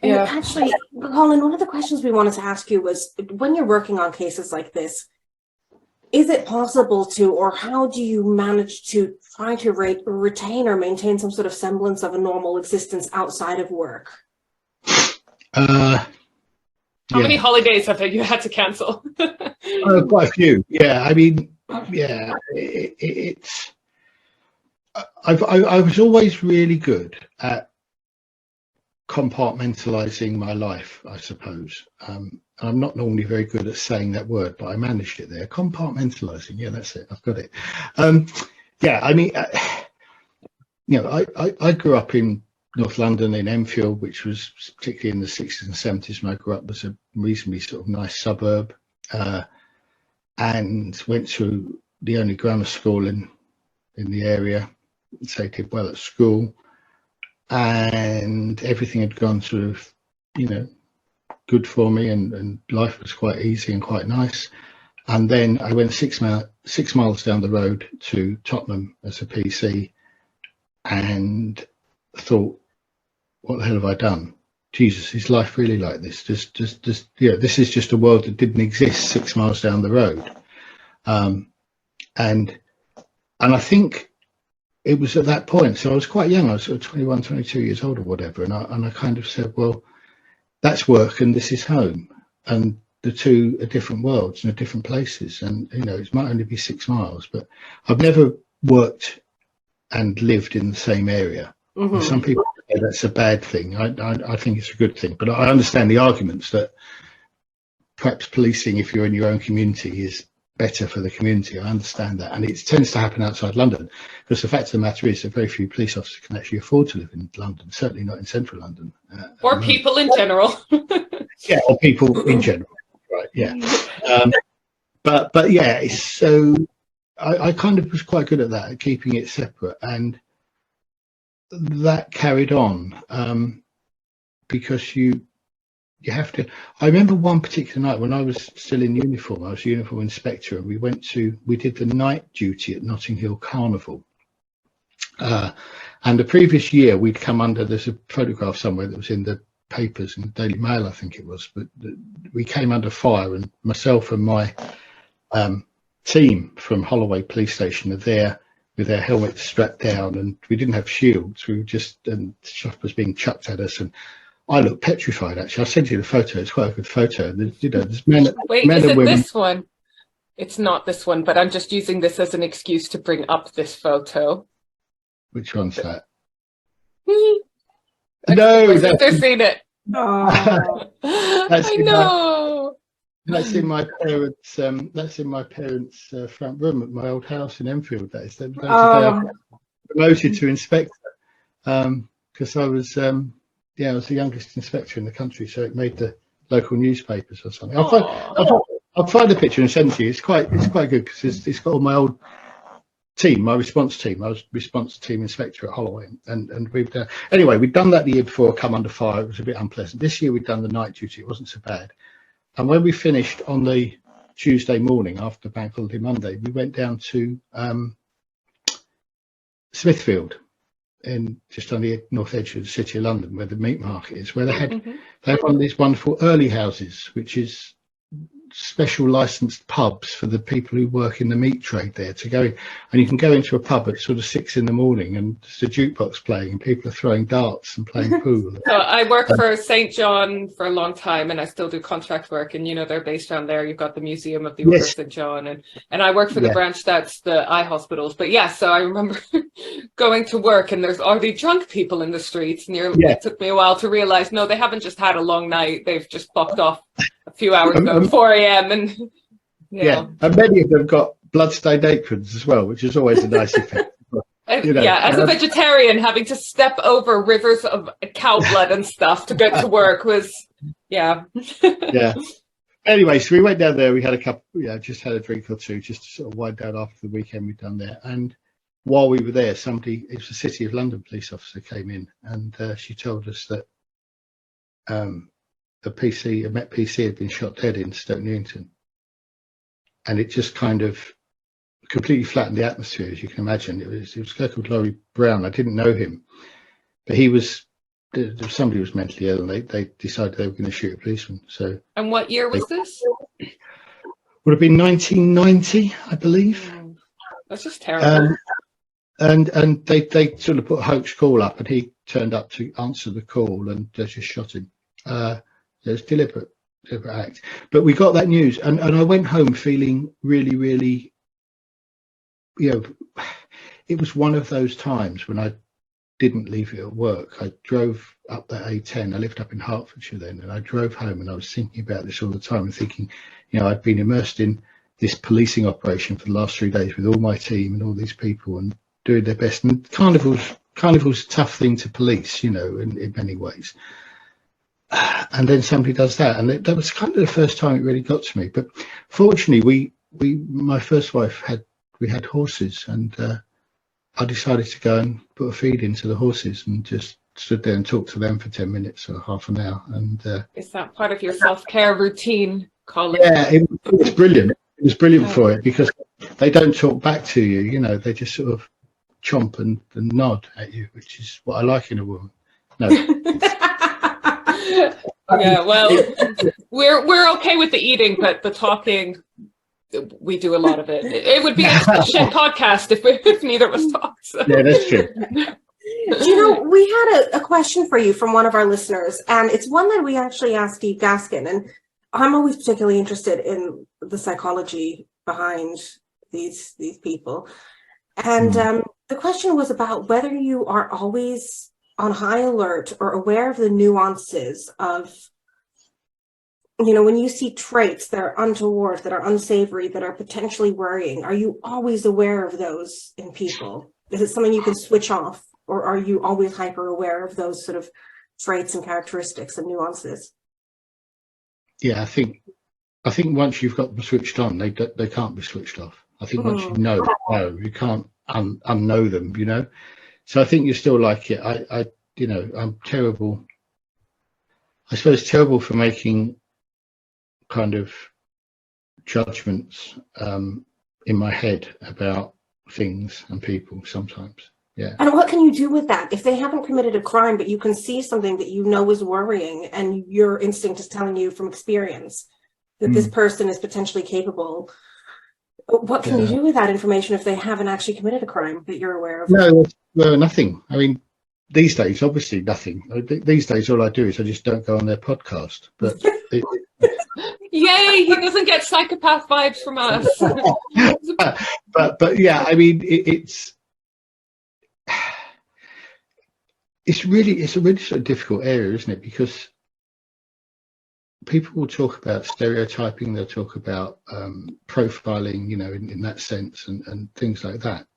And actually, Colin, one of the questions we wanted to ask you was, when you're working on cases like this, is it possible to, or how do you manage to try to retain or maintain some sort of semblance of a normal existence outside of work? How many holidays have you had to cancel? Quite a few. Yeah, I mean, yeah, it's. I was always really good at compartmentalizing my life, I suppose. I'm not normally very good at saying that word, but I managed it there. Compartmentalizing, yeah, that's it. I've got it. Yeah, I mean, you know, I grew up in North London, in Enfield, which was, particularly in the 60s and 70s when I grew up, was a reasonably sort of nice suburb, and went to the only grammar school in the area, so did well at school, and everything had gone sort of, you know, good for me, and life was quite easy and quite nice. And then I went 6 miles down the road to Tottenham as a PC, and thought, what the hell have I done? Jesus, is life really like this? Just yeah, this is just a world that didn't exist 6 miles down the road. And I think it was at that point, so I was quite young, I was sort of 21, 22 years old or whatever, and I kind of said, well, that's work and this is home, and the two are different worlds and are different places. And, you know, it might only be 6 miles, but I've never worked and lived in the same area. Mm-hmm. Some people say that's a bad thing. I think it's a good thing, but I understand the arguments that perhaps policing, if you're in your own community, is better for the community. I understand that, and it tends to happen outside London, because the fact of the matter is that very few police officers can actually afford to live in London, certainly not in central London. Or people in general. Yeah, or people in general, right, yeah. But yeah, so I kind of was quite good at that, at keeping it separate, and that carried on, because you you have to. I remember one particular night when I was still in uniform. I was a uniform inspector, and we did the night duty at Notting Hill Carnival. And the previous year we'd come under, there's a photograph somewhere that was in the papers, in the Daily Mail I think it was, but we came under fire, and myself and my team from Holloway police station are there with their helmets strapped down, and we didn't have shields. We were just, and stuff was being chucked at us, and I looked petrified. Actually, I'll send you the photo. It's quite a good photo. There's men, Wait, men is and it women. this one? It's not this one, but I'm just using this as an excuse to bring up this photo. Which one's that? No, No, they've seen it. Oh. I know. That's in my parents. That's in my parents' front room at my old house in Enfield. That is. That was the day I got promoted to inspector, because I was, I was the youngest inspector in the country, so it made the local newspapers or something. I'll find a picture and send it to you. It's quite good because it's got all my old team, my response team. I was response team inspector at Holloway, and we've done, anyway, we'd done that the year before, come under fire. It was a bit unpleasant. This year we'd done the night duty. It wasn't so bad. And when we finished on the Tuesday morning after Bank Holiday Monday, we went down to Smithfield, in just on the north edge of the city of London, where the meat market is, where they have one of these wonderful early houses, which is special licensed pubs for the people who work in the meat trade there to go in. And you can go into a pub at sort of 6 in the morning and there's a jukebox playing and people are throwing darts and playing pool. So I worked for St. John for a long time, and I still do contract work, and they're based around there. You've got the Museum of the Order of St. John, and I work for the branch that's the eye hospitals. But so I remember going to work and there's already drunk people in the streets, and it took me a while to realize, no, they haven't just had a long night, they've just fucked off a few hours ago, 4 a.m. and and many of them got bloodstained aprons as well, which is always a nice effect. As a vegetarian, having to step over rivers of cow blood and stuff to get to work was Anyway, so we went down there, we had a couple, just had a drink or two just to sort of wind down after the weekend we'd done there. And while we were there, it was a City of London police officer came in, and she told us that a Met PC had been shot dead in Stoke Newington, and it just kind of completely flattened the atmosphere, as you can imagine. It was a guy called Laurie Brown. I didn't know him, but somebody was mentally ill, and they decided they were going to shoot a policeman. So. And what year was this? Would have been 1990, I believe. That's just terrible. And they sort of put a hoax call up, and he turned up to answer the call, and they just shot him. It was deliberate act. But we got that news, and I went home feeling really, really, it was one of those times when I didn't leave it at work. I drove up that A10. I lived up in Hertfordshire then, and I drove home, and I was thinking about this all the time and thinking, I'd been immersed in this policing operation for the last 3 days with all my team and all these people and doing their best. And carnival's a tough thing to police, in many ways. And then somebody does that, and that was kind of the first time it really got to me. But fortunately, my first wife had horses, and I decided to go and put a feed into the horses and just stood there and talked to them for 10 minutes or half an hour. And is that part of your self-care routine, Colin? Yeah, it was brilliant. It was brilliant for it because they don't talk back to you. They just sort of chomp and nod at you, which is what I like in a woman. No. Well, we're okay with the eating, but the talking, we do a lot of it. It would be a shit podcast if neither of us talked. So. Yeah, that's true. We had a question for you from one of our listeners, and it's one that we actually asked Steve Gaskin, and I'm always particularly interested in the psychology behind these people. And the question was about whether you are always on high alert or aware of the nuances of, when you see traits that are untoward, that are unsavory, that are potentially worrying, are you always aware of those in people? Is it something you can switch off, or are you always hyper aware of those sort of traits and characteristics and nuances? Yeah, I think once you've got them switched on, they can't be switched off. I think once you know, you can't unknow them, So I think you're still like it. I'm terrible. I suppose, terrible for making kind of judgments in my head about things and people sometimes. Yeah. And what can you do with that if they haven't committed a crime, but you can see something that you know is worrying, and your instinct is telling you from experience that this person is potentially capable? What can you do with that information if they haven't actually committed a crime that you're aware of? No, well, nothing. I mean, these days, obviously nothing. These days, all I do is I just don't go on their podcast. But Yay, he doesn't get psychopath vibes from us. but yeah, I mean, it's a really sort of difficult area, isn't it? Because people will talk about stereotyping, they'll talk about profiling, you know, in that sense, and things like that.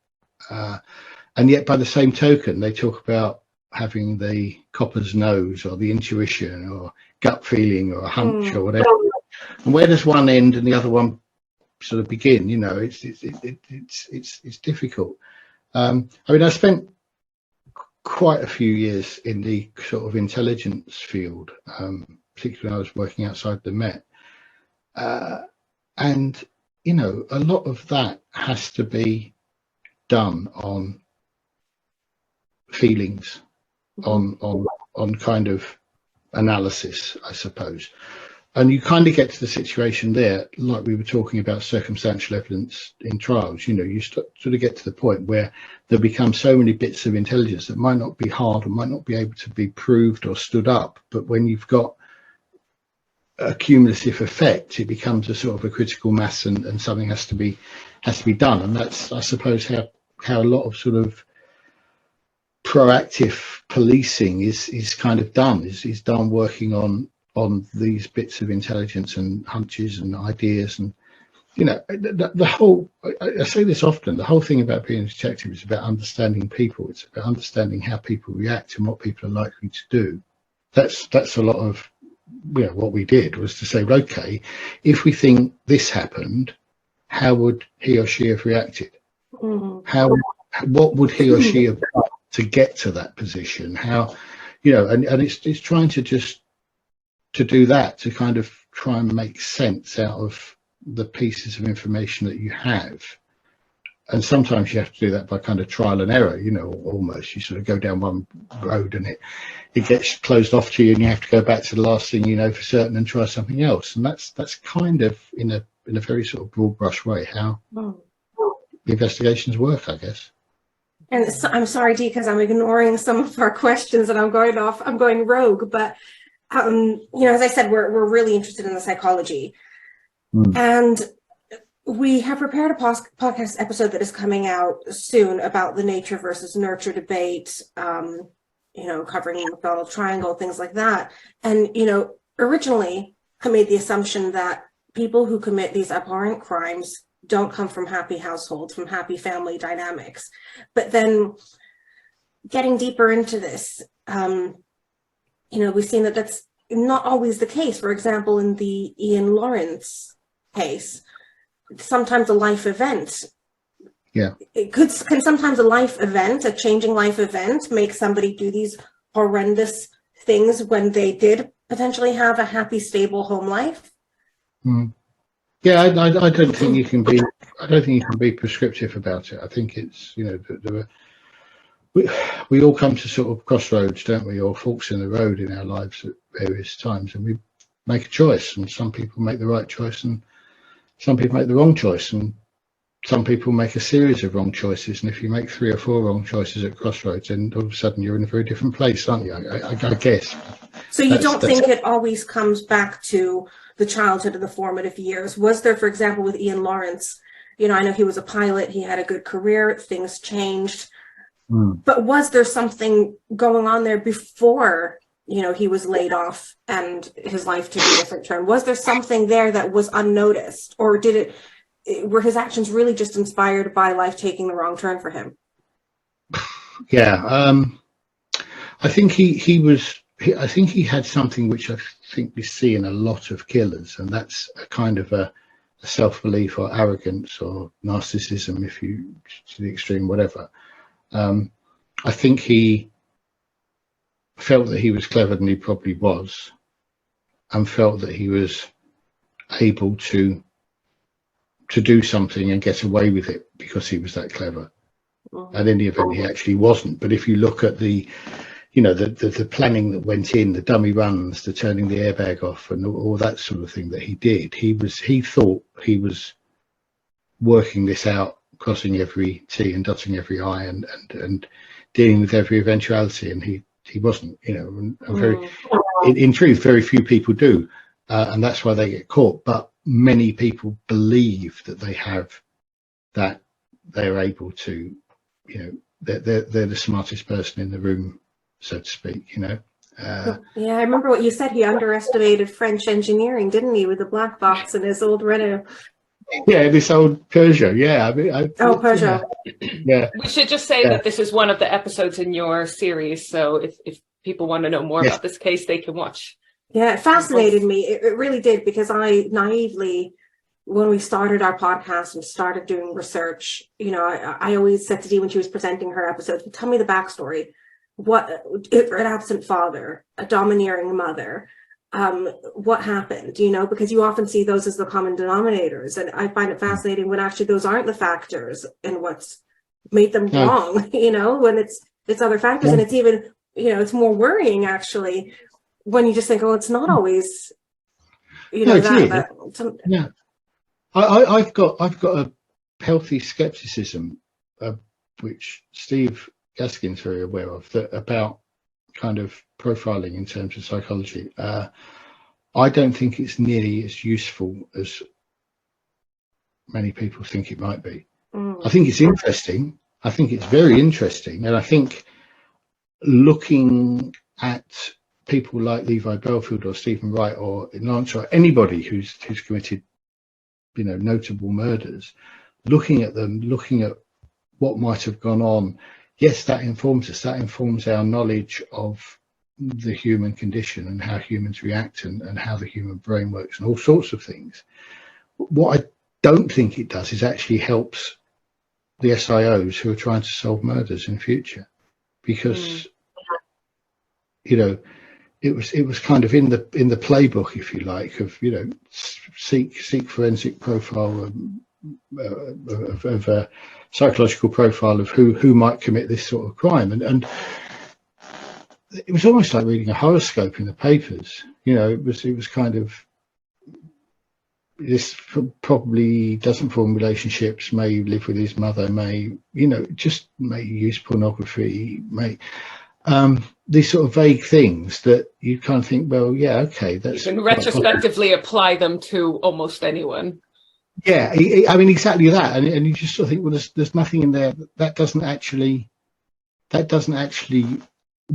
And yet, by the same token, they talk about having the copper's nose, or the intuition, or gut feeling, or a hunch, or whatever. And where does one end and the other one sort of begin? You know, it's difficult. I mean, I spent quite a few years in the sort of intelligence field, particularly when I was working outside the Met. And, you know, a lot of that has to be done on feelings, on kind of analysis, I suppose. And you kind of get to the situation there, like we were talking about circumstantial evidence in trials. You know, you sort of get to the point where there become so many bits of intelligence that might not be hard or might not be able to be proved or stood up. But when you've got a cumulative effect, it becomes a sort of a critical mass, and something has to be done. And that's, I suppose, how a lot of sort of proactive policing is kind of done, is done working on these bits of intelligence and hunches and ideas. And, you know, the whole, I say this often, the whole thing about being a detective is about understanding people. It's about understanding how people react and what people are likely to do. That's a lot of, you know, what we did was to say, okay, if we think this happened, how would he or she have reacted? What would he or she have done to get to that position? How, you know, and it's trying to just to do that, to kind of try and make sense out of the pieces of information that you have. And sometimes you have to do that by kind of trial and error, you know, almost. You sort of go down one road and it gets closed off to you, and you have to go back to the last thing you know for certain and try something else. And that's kind of in a very sort of broad brush way how the investigations work, I guess. And so, I'm sorry, Dee, because I'm ignoring some of our questions and I'm going rogue, but you know, as I said, we're really interested in the psychology. And we have prepared a podcast episode that is coming out soon about the nature versus nurture debate, you know, covering the McDonald Triangle, things like that. And, you know, originally I made the assumption that people who commit these abhorrent crimes don't come from happy households, from happy family dynamics. But then getting deeper into this, you know, we've seen that that's not always the case. For example, in the Ian Lawrence case, sometimes a life event. Yeah. Can sometimes a life event, a changing life event, make somebody do these horrendous things when they did potentially have a happy, stable home life? Yeah, I don't think you can be. I don't think you can be prescriptive about it. I think it's, you know, we all come to sort of crossroads, don't we, or forks in the road in our lives at various times, and we make a choice. And some people make the right choice, and some people make the wrong choice, and some people make a series of wrong choices. And if you make 3 or 4 wrong choices at crossroads, then all of a sudden you're in a very different place, aren't you? I guess. So you don't think it always comes back to the childhood and the formative years? Was there, for example, with Ian Lawrence, you know, I know he was a pilot, he had a good career, things changed, but was there something going on there before, you know, he was laid off and his life took a different turn? Was there something there that was unnoticed, or were his actions really just inspired by life taking the wrong turn for him? Yeah, I think I think he had something which I think we see in a lot of killers, and that's a kind of a self-belief or arrogance or narcissism, if you to the extreme, whatever. I think he felt that he was cleverer than he probably was, and felt that he was able to do something and get away with it because he was that clever. And in the event, he actually wasn't. But if you look at the planning that went in, the dummy runs, the turning the airbag off, and all that sort of thing that he did, he thought he was working this out, crossing every T and dotting every I, and dealing with every eventuality, and he wasn't. And very, in truth, very few people do, and that's why they get caught. But many people believe that they have that, they're able to, they're the smartest person in the room, so to speak. Yeah, I remember what you said. He underestimated French engineering, didn't he, with the black box in his old Renault? Yeah, this old Peugeot. Yeah, Peugeot. Yeah. We should just say that this is one of the episodes in your series, so if people want to know more about this case, they can watch. Yeah, it fascinated me. It really did, because I naively, when we started our podcast and started doing research, I always said to Dee when she was presenting her episodes, tell me the backstory. What, an absent father, a domineering mother, what happened, because you often see those as the common denominators. And I find it fascinating when actually those aren't the factors and what's made them wrong, when it's other factors. And it's even, it's more worrying actually when you just think, oh, it's not always, Yeah. I've got a healthy skepticism, which Steve Gaskin's very aware of, about kind of profiling in terms of psychology. I don't think it's nearly as useful as many people think it might be. I think it's interesting. I think it's very interesting, and I think looking at people like Levi Bellfield or Stephen Wright or Lance or anybody who's committed, notable murders, looking at them, looking at what might have gone on, yes, that informs us. That informs our knowledge of the human condition and how humans react and how the human brain works and all sorts of things. What I don't think it does is actually helps the SIOs who are trying to solve murders in future, because it was kind of in the playbook, if you like, of seek forensic profile of a psychological profile of who might commit this sort of crime, and it was almost like reading a horoscope in the papers. It was kind of, this probably doesn't form relationships, may live with his mother, may use pornography, may these sort of vague things that you kind of think, well, yeah, okay, that's, you can retrospectively apply them to almost anyone. Yeah, I mean, exactly that, and you just sort of think, well, there's nothing in there that doesn't actually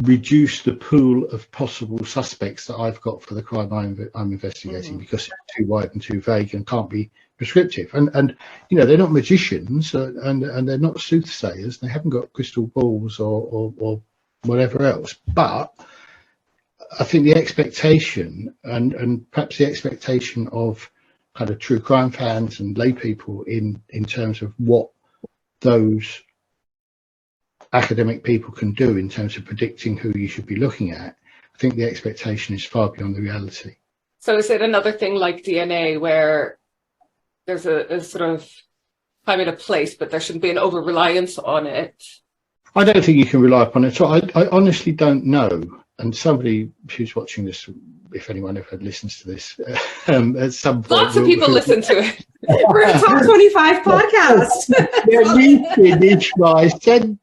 reduce the pool of possible suspects that I've got for the crime I'm investigating, because it's too wide and too vague and can't be prescriptive. And they're not magicians, and they're not soothsayers. They haven't got crystal balls or whatever else. But I think the expectation, and perhaps the expectation of kind of true crime fans and lay people in terms of what those academic people can do in terms of predicting who you should be looking at, I think the expectation is far beyond the reality. So is it another thing like DNA where there's a sort of time and a place, but there shouldn't be an over-reliance on it? I don't think you can rely upon it. So I honestly don't know. And somebody who's watching this, if anyone ever listens to this, at some point, lots of people listen to it. We're a top 25 podcast. Let me finish my sentence.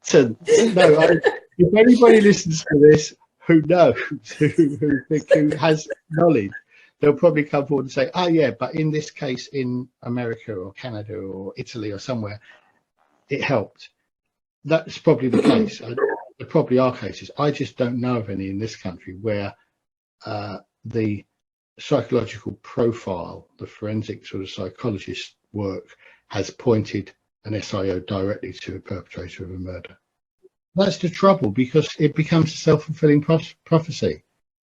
No, if anybody listens to this who knows, who has knowledge, they'll probably come forward and say, oh yeah, but in this case in America or Canada or Italy or somewhere, it helped. That's probably the case. There probably are cases. I just don't know of any in this country where the psychological profile, the forensic sort of psychologist work, has pointed an SIO directly to a perpetrator of a murder. That's the trouble, because it becomes a self-fulfilling prophecy.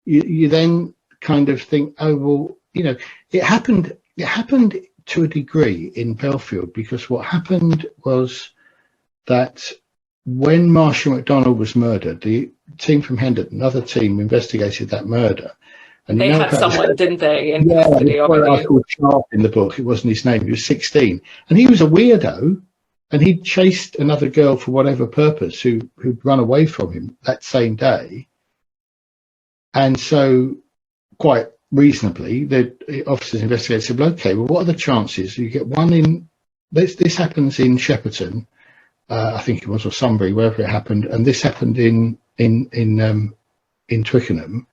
You then kind of think, oh well, it happened to a degree in Bellfield, because what happened was that when Marshall McDonald was murdered, the team from Hendon, another team, investigated that murder, And They had someone, didn't they, in custody already? I called Sharp in the book. It wasn't his name. He was 16, and he was a weirdo, and he chased another girl for whatever purpose who'd run away from him that same day. And so, quite reasonably, the officers investigated said, well, okay, well, what are the chances? You get one in. This happens in Shepperton, I think it was, or Sunbury, wherever it happened, and this happened in Twickenham.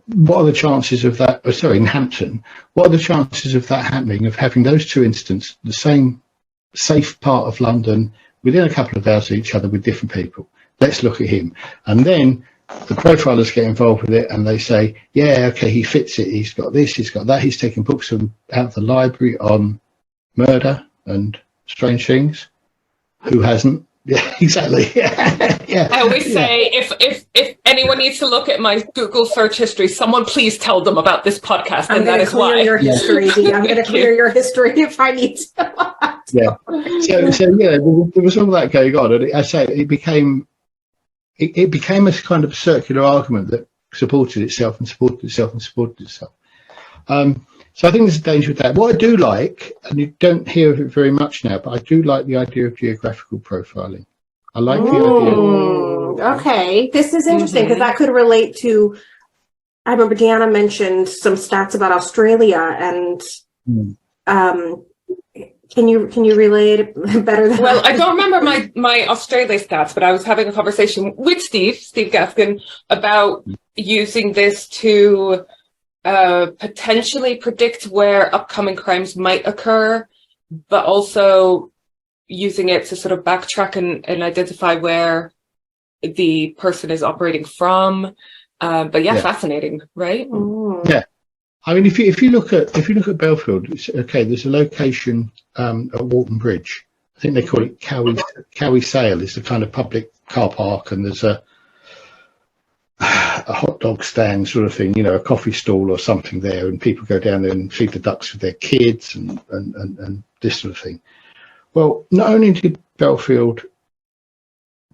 What are the chances of that? Oh, sorry, in Hampton. What are the chances of that happening? Of having those two incidents, the same safe part of London, within a couple of hours of each other with different people? Let's look at him, and then the profilers get involved with it, and they say, yeah, okay, he fits it. He's got this, he's got that. He's taken books out of the library on murder and strange things. Who hasn't? Yeah, exactly. Yeah. I always say, if anyone needs to look at my Google search history, someone please tell them about this podcast, and that is why. Your history, Dee. I'm going to clear your history if I need to. Yeah. So yeah, there was all that going on, and I say it became a kind of circular argument that supported itself and supported itself and supported itself. So I think there's a danger with that. What I do like, and you don't hear of it very much now, but I do like the idea of geographical profiling. I like the idea. Okay, this is interesting because that could relate to. I remember Deanna mentioned some stats about Australia, and can you relay it better than? Well, I don't remember my Australia stats, but I was having a conversation with Steve Gaskin about using this to potentially predict where upcoming crimes might occur, but also using it to sort of backtrack and identify where the person is operating from. But yeah, fascinating, right? Yeah. I mean, if you look at Bellfield, it's, okay, there's a location at Walton Bridge. I think they call it Cowie Sale. It's a kind of public car park, and there's a hot dog stand sort of thing, you know, a coffee stall or something there, and people go down there and feed the ducks with their kids and this sort of thing. Well, not only did Bellfield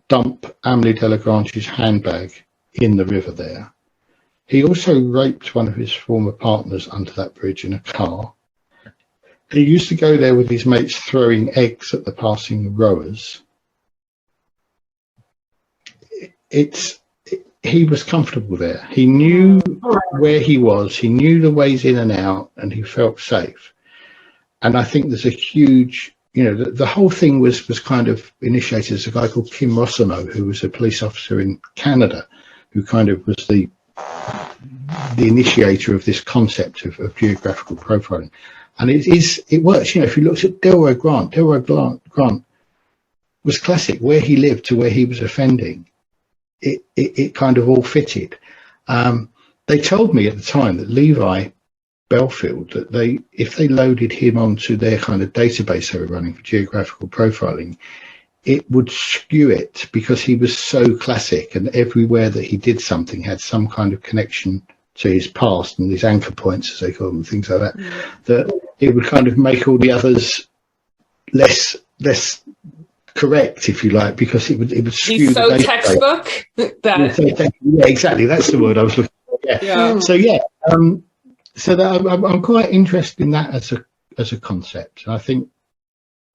dump Amelie Delagrange's handbag in the river there, he also raped one of his former partners under that bridge in a car. He used to go there with his mates throwing eggs at the passing rowers. He was comfortable there. He knew where he was. He knew the ways in and out, and he felt safe. And I think there's a huge, you know, the whole thing was kind of initiated as a guy called Kim Rossimo, who was a police officer in Canada, who kind of was the initiator of this concept of geographical profiling. And it works. You know, if you looked at Delroy Grant was classic. Where he lived to where he was offending, it kind of all fitted. They told me at the time that Levi Bellfield, that if they loaded him onto their kind of database they were running for geographical profiling, it would skew it because he was so classic, and everywhere that he did something had some kind of connection to his past and these anchor points, as they call them, things like that, that it would kind of make all the others less correct, if you like, because it would skew. He's so textbook that yeah, exactly, that's the word I was looking for. Yeah. So I'm quite interested in that as a concept, and I think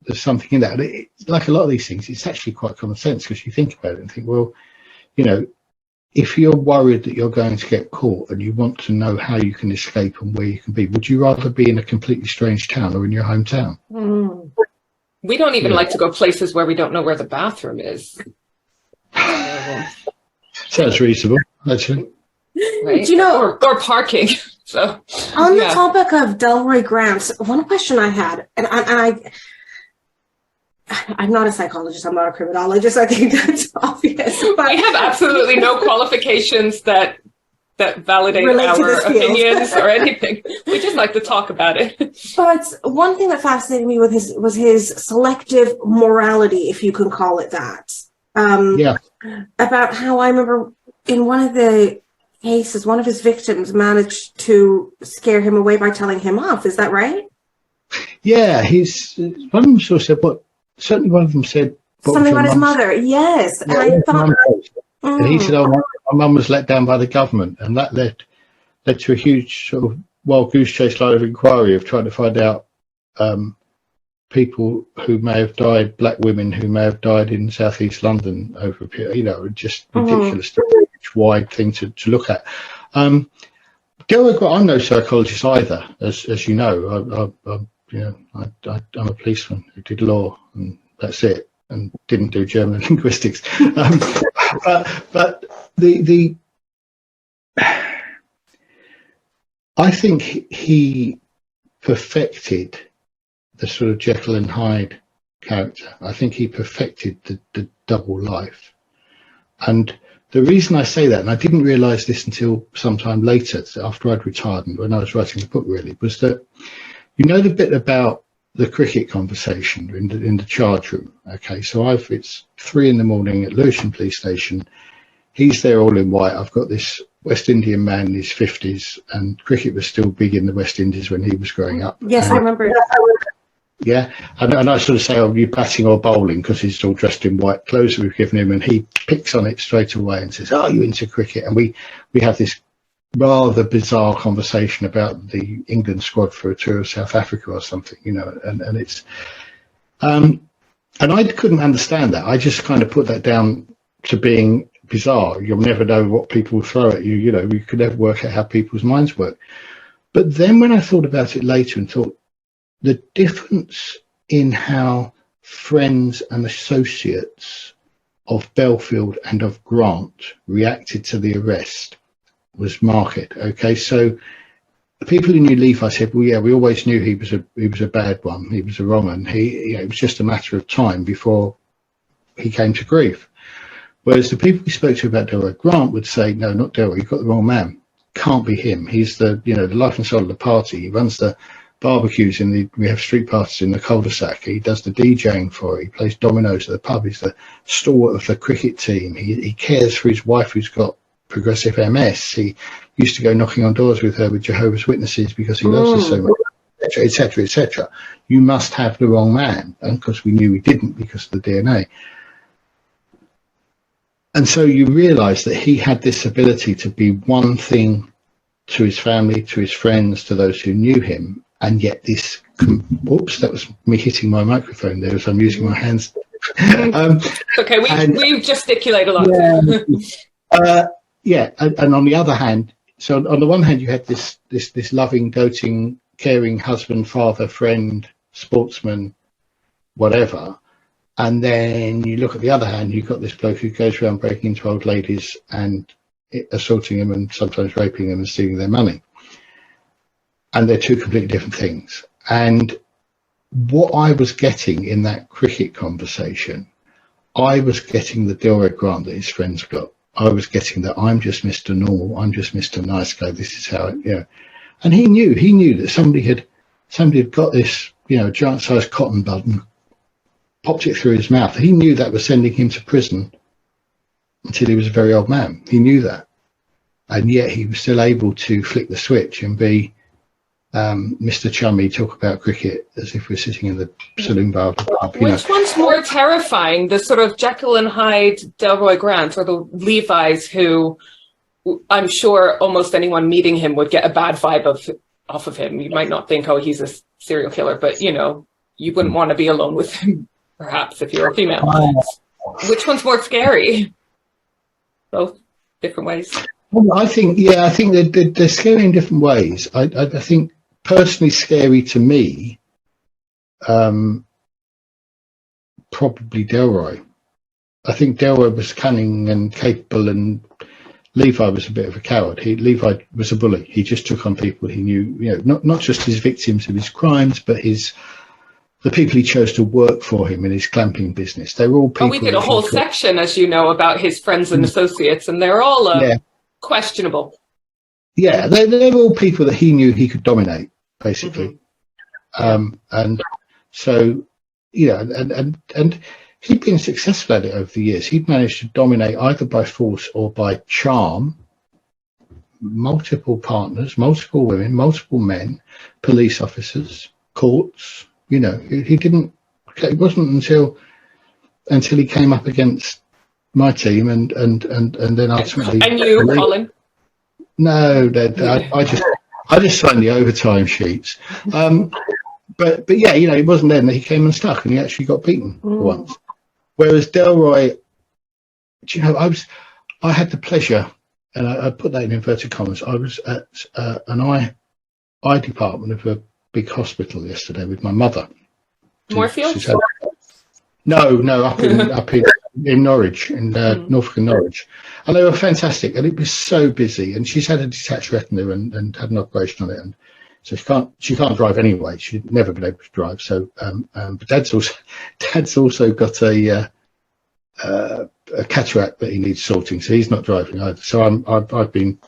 there's something in that. Like a lot of these things, it's actually quite common sense, because you think about it and think, well, you know, if you're worried that you're going to get caught and you want to know how you can escape and where you can be, would you rather be in a completely strange town or in your hometown? We don't even like to go places where we don't know where the bathroom is. Sounds reasonable, actually. Right? Do you know, or parking. So on the topic of Delroy Grant, one question I had, and I'm not a psychologist, I'm not a criminologist, I think that's obvious. But I have absolutely no qualifications that validate our opinions or anything. We just like to talk about it. But one thing that fascinated me with was his selective morality, if you can call it that. About how I remember in one of the cases, one of his victims managed to scare him away by telling him off. Is that right? Yeah, one of them sort of said, but certainly one of them said something about his mother. Yes, yeah, and I thought, and he said, "Oh, my mum was let down by the government," and that led led to a huge sort of wild goose chase line of inquiry of trying to find out people who may have died, black women who may have died in southeast London over a period, you know, just ridiculous, wide thing to look at. Delroy, I'm no psychologist either, as you know. I'm a policeman who did law, and that's it, and didn't do German linguistics. But I think he perfected the sort of Jekyll and Hyde character. I think he perfected the double life. And the reason I say that, and I didn't realise this until sometime later, after I'd retired and when I was writing the book really, was that, you know, the bit about the cricket conversation in the charge room. Okay, so it's 3 a.m. at Lewisham Police Station. He's there all in white. I've got this West Indian man in his 50s, and cricket was still big in the West Indies when he was growing up. Yes, I remember. Yeah, and I sort of say, "Oh, you batting or bowling?" because he's all dressed in white clothes that we've given him, and he picks on it straight away and says, "Oh, you into cricket?" And we have this rather bizarre conversation about the England squad for a tour of South Africa or something, you know, and it's and I couldn't understand that. I just kind of put that down to being bizarre. You'll never know what people throw at you, you know, you could never work out how people's minds work. But then when I thought about it later and thought, the difference in how friends and associates of Bellfield and of Grant reacted to the arrest was marked. Okay, so the people who knew Levi said, "Well, yeah, we always knew he was a bad one. He was a wrong one. It was just a matter of time before he came to grief." Whereas the people we spoke to about Delroy Grant would say, "No, not Delroy. You've got the wrong man. Can't be him. He's the life and soul of the party. He runs the barbecues we have street parties in the cul-de-sac. He does the DJing for it. He plays dominoes at the pub. He's the stalwart of the cricket team. He cares for his wife who's got progressive MS. He used to go knocking on doors with her with Jehovah's Witnesses because he loves her so much, etc., etc. You must have the wrong man." And of course we knew we didn't because of the DNA. And so you realise that he had this ability to be one thing to his family, to his friends, to those who knew him, and yet this, whoops, that was me hitting my microphone there as I'm using my hands. Okay, we gesticulate a lot. Yeah, and on the other hand, so on the one hand you had this loving, doting, caring husband, father, friend, sportsman, whatever, and then you look at the other hand, you've got this bloke who goes around breaking into old ladies and assaulting them and sometimes raping them and stealing their money. And they're two completely different things. And what I was getting in that cricket conversation, I was getting the Delroy Grant that his friends got. I was getting that I'm just Mr. Normal, I'm just Mr. Nice Guy, this is how it, you know. And he knew that somebody had got this, giant sized cotton bud and popped it through his mouth. He knew that was sending him to prison until he was a very old man. He knew that. And yet he was still able to flick the switch and be Mr. Chummy, talk about cricket as if we're sitting in the saloon bar of the pub. Which one's more terrifying, the sort of Jekyll and Hyde Delroy Grant, or the Levi's who I'm sure almost anyone meeting him would get a bad vibe off of him? You might not think, oh, he's a serial killer, but you wouldn't want to be alone with him, perhaps, if you're a female. Which one's more scary? Both different ways. Well, I think they're scary in different ways. I think personally scary to me, probably Delroy. I think Delroy was cunning and capable, and Levi was a bit of a coward. Levi was a bully. He just took on people he knew, not just his victims of his crimes, but the people he chose to work for him in his clamping business. They were all people. We did a whole section, as you know, about his friends and associates, and they're all questionable. Yeah, they're all people that he knew he could dominate, basically. And so, and he'd been successful at it over the years. He'd managed to dominate either by force or by charm multiple partners, multiple women, multiple men, police officers, courts. He didn't. It wasn't until he came up against my team and then ultimately. And you, Colin. No, I just signed the overtime sheets. But yeah, it wasn't then that he came unstuck and he actually got beaten once. Whereas Delroy, I had the pleasure, and I put that in inverted commas. I was at an eye department of a big hospital yesterday with my mother. Moorfield? No, up in Norwich, in Norfolk and Norwich, and they were fantastic. And it was so busy. And she's had a detached retina and had an operation on it, and so she can't drive anyway. She'd never been able to drive. So, but Dad's also got a cataract that he needs sorting, so he's not driving either. So I've been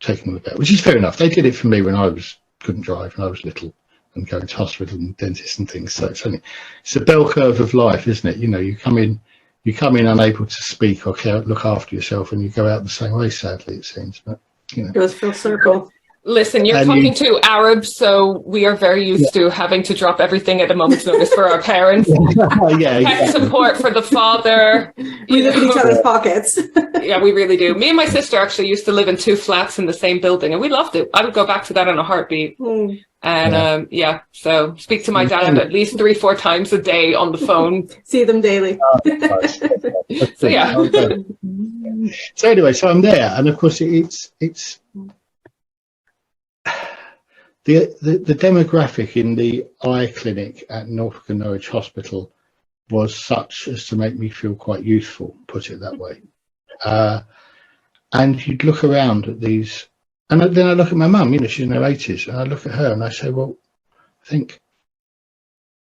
taking them about, which is fair enough. They did it for me when I couldn't drive and I was little, and going to hospital and dentists and things. So it's a bell curve of life, isn't it? You come in unable to speak or look after yourself, and you go out the same way. Sadly, it seems, but It goes full circle. Listen, you're talking to Arabs, so we are very used to having to drop everything at a moment's notice for our parents. Tech support for the father. We live in each other's pockets. Yeah, we really do. Me and my sister actually used to live in 2 flats in the same building, and we loved it. I would go back to that in a heartbeat. And so speak to my dad at least 3-4 times a day on the phone. See them daily. So yeah. So anyway, so I'm there, and of course it's the demographic in the eye clinic at Norfolk and Norwich Hospital was such as to make me feel quite youthful, put it that way. And you'd look around at these, and then I look at my mum, she's in her 80s, and I look at her and I say, well, I think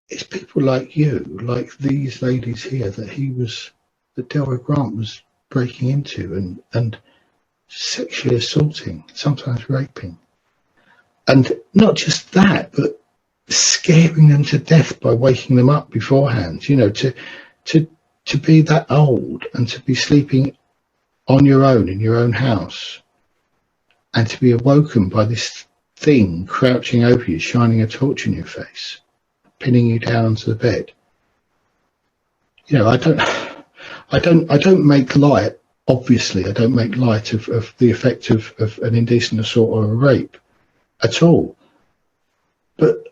it's people like you, like these ladies here, that Delroy Grant was breaking into and sexually assaulting, sometimes raping. And not just that, but scaring them to death by waking them up beforehand, to be that old and to be sleeping on your own in your own house and to be awoken by this thing crouching over you, shining a torch in your face, pinning you down onto the bed. I don't make light, obviously, I don't make light of the effect of an indecent assault or a rape at all, but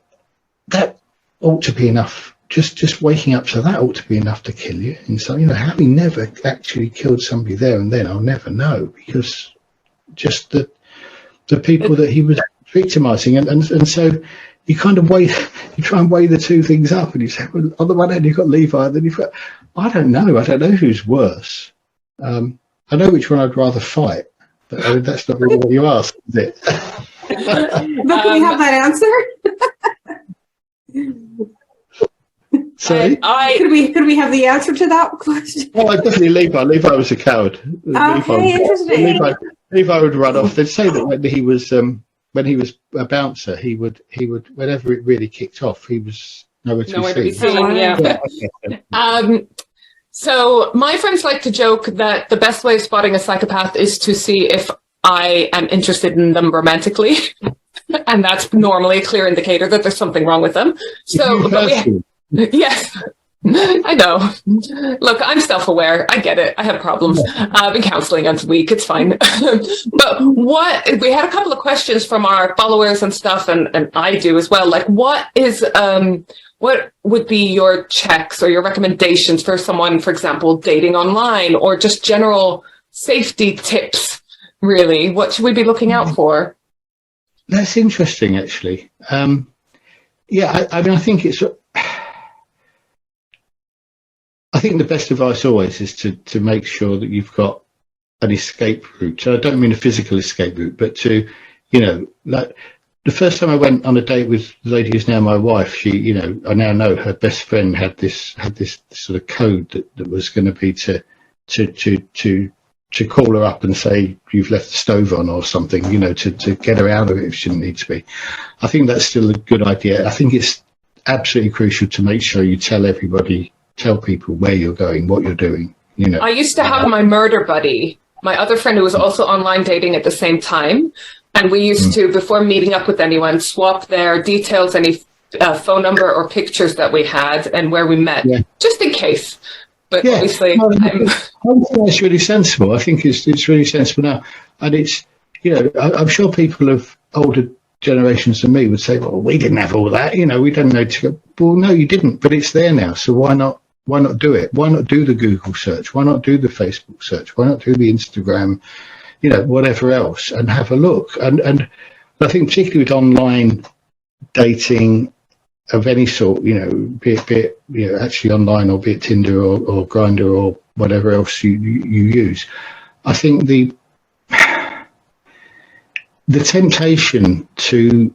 that ought to be enough. Just waking up to that ought to be enough to kill you. And so, having never actually killed somebody there and then, I'll never know, because just the people that he was victimizing, and so you kind of you try and weigh the two things up, and you say, well, on the one hand you've got Levi, and then you've got, I don't know who's worse. I know which one I'd rather fight, but that's not really what you asked, is it? But can we have that answer? Sorry? Could we have the answer to that question? Well, definitely Levi. Levi was a coward. Interesting. Levi would run off. They'd say that when he was a bouncer, he would whenever it really kicked off, he was nowhere to be seen. Yeah. So my friends like to joke that the best way of spotting a psychopath is to see if I am interested in them romantically, and that's normally a clear indicator that there's something wrong with them. So, yes, I know. Look, I'm self-aware. I get it. I have problems. I've been counseling once a week. It's fine. But we had a couple of questions from our followers and stuff, and I do as well. Like, what would be your checks or your recommendations for someone, for example, dating online, or just general safety tips? Really, what should we be looking out for? That's interesting, actually. I mean, I think the best advice always is to make sure that you've got an escape route. So I don't mean a physical escape route, but to, like the first time I went on a date with the lady who's now my wife, she, I now know her best friend had this sort of code that was going to be to call her up and say you've left the stove on or something, to get her out of it if she didn't need to be. I think that's still a good idea. I think it's absolutely crucial to make sure you tell people where you're going, what you're doing. I used to have my murder buddy, my other friend who was also online dating at the same time. And we used to, before meeting up with anyone, swap their details, any phone number or pictures that we had and where we met, just in case. But obviously, I think that's really sensible. I think it's really sensible now. And it's, I'm sure people of older generations than me would say, well, we didn't have all that, we don't know to go. Well, no, you didn't, but it's there now. So why not do it? Why not do the Google search? Why not do the Facebook search? Why not do the Instagram, whatever else, and have a look? And I think particularly with online dating of any sort, be it actually online, or be it Tinder or Grindr or whatever else you use, I think the temptation to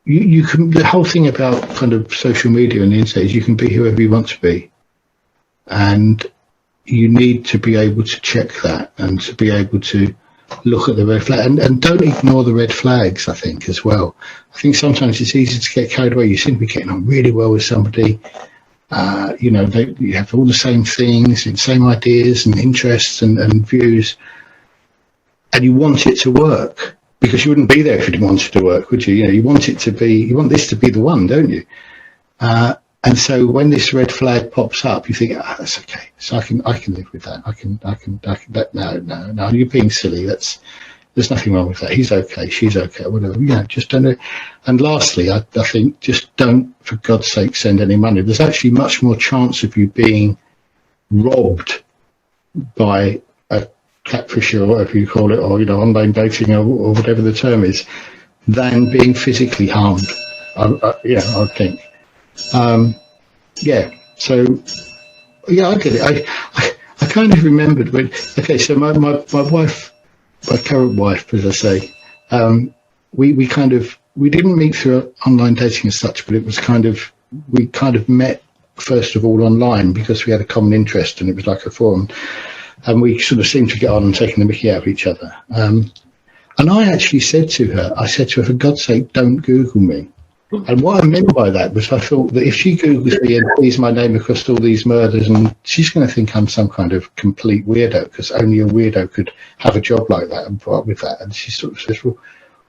you can, the whole thing about kind of social media and the internet is you can be whoever you want to be, and you need to be able to check that and to be able to look at the red flag, and don't ignore the red flags, I think, as well. I think sometimes it's easy to get carried away. You seem to be getting on really well with somebody, you have all the same things and same ideas and interests and views, and you want it to work, because you wouldn't be there if you didn't want it to work, would you? You want this to be the one, don't you? And so when this red flag pops up, you think, that's okay. So I can live with that. I can no, you're being silly. There's nothing wrong with that. He's okay. She's okay. Whatever. Just don't do it. And lastly, I think just don't, for God's sake, send any money. There's actually much more chance of you being robbed by a catfisher or whatever you call it, or, online dating or whatever the term is, than being physically harmed. I think. So I get it. I kind of remembered when, so my wife, my current wife, as I say, we didn't meet through online dating as such, but it was we kind of met first of all online because we had a common interest, and it was like a forum, and we sort of seemed to get on and taking the mickey out of each other. And I actually said to her, for God's sake, don't Google me. And what I meant by that was I thought that if she Googles me and sees my name across all these murders, and she's going to think I'm some kind of complete weirdo, because only a weirdo could have a job like that and put up with that. And she sort of says, well,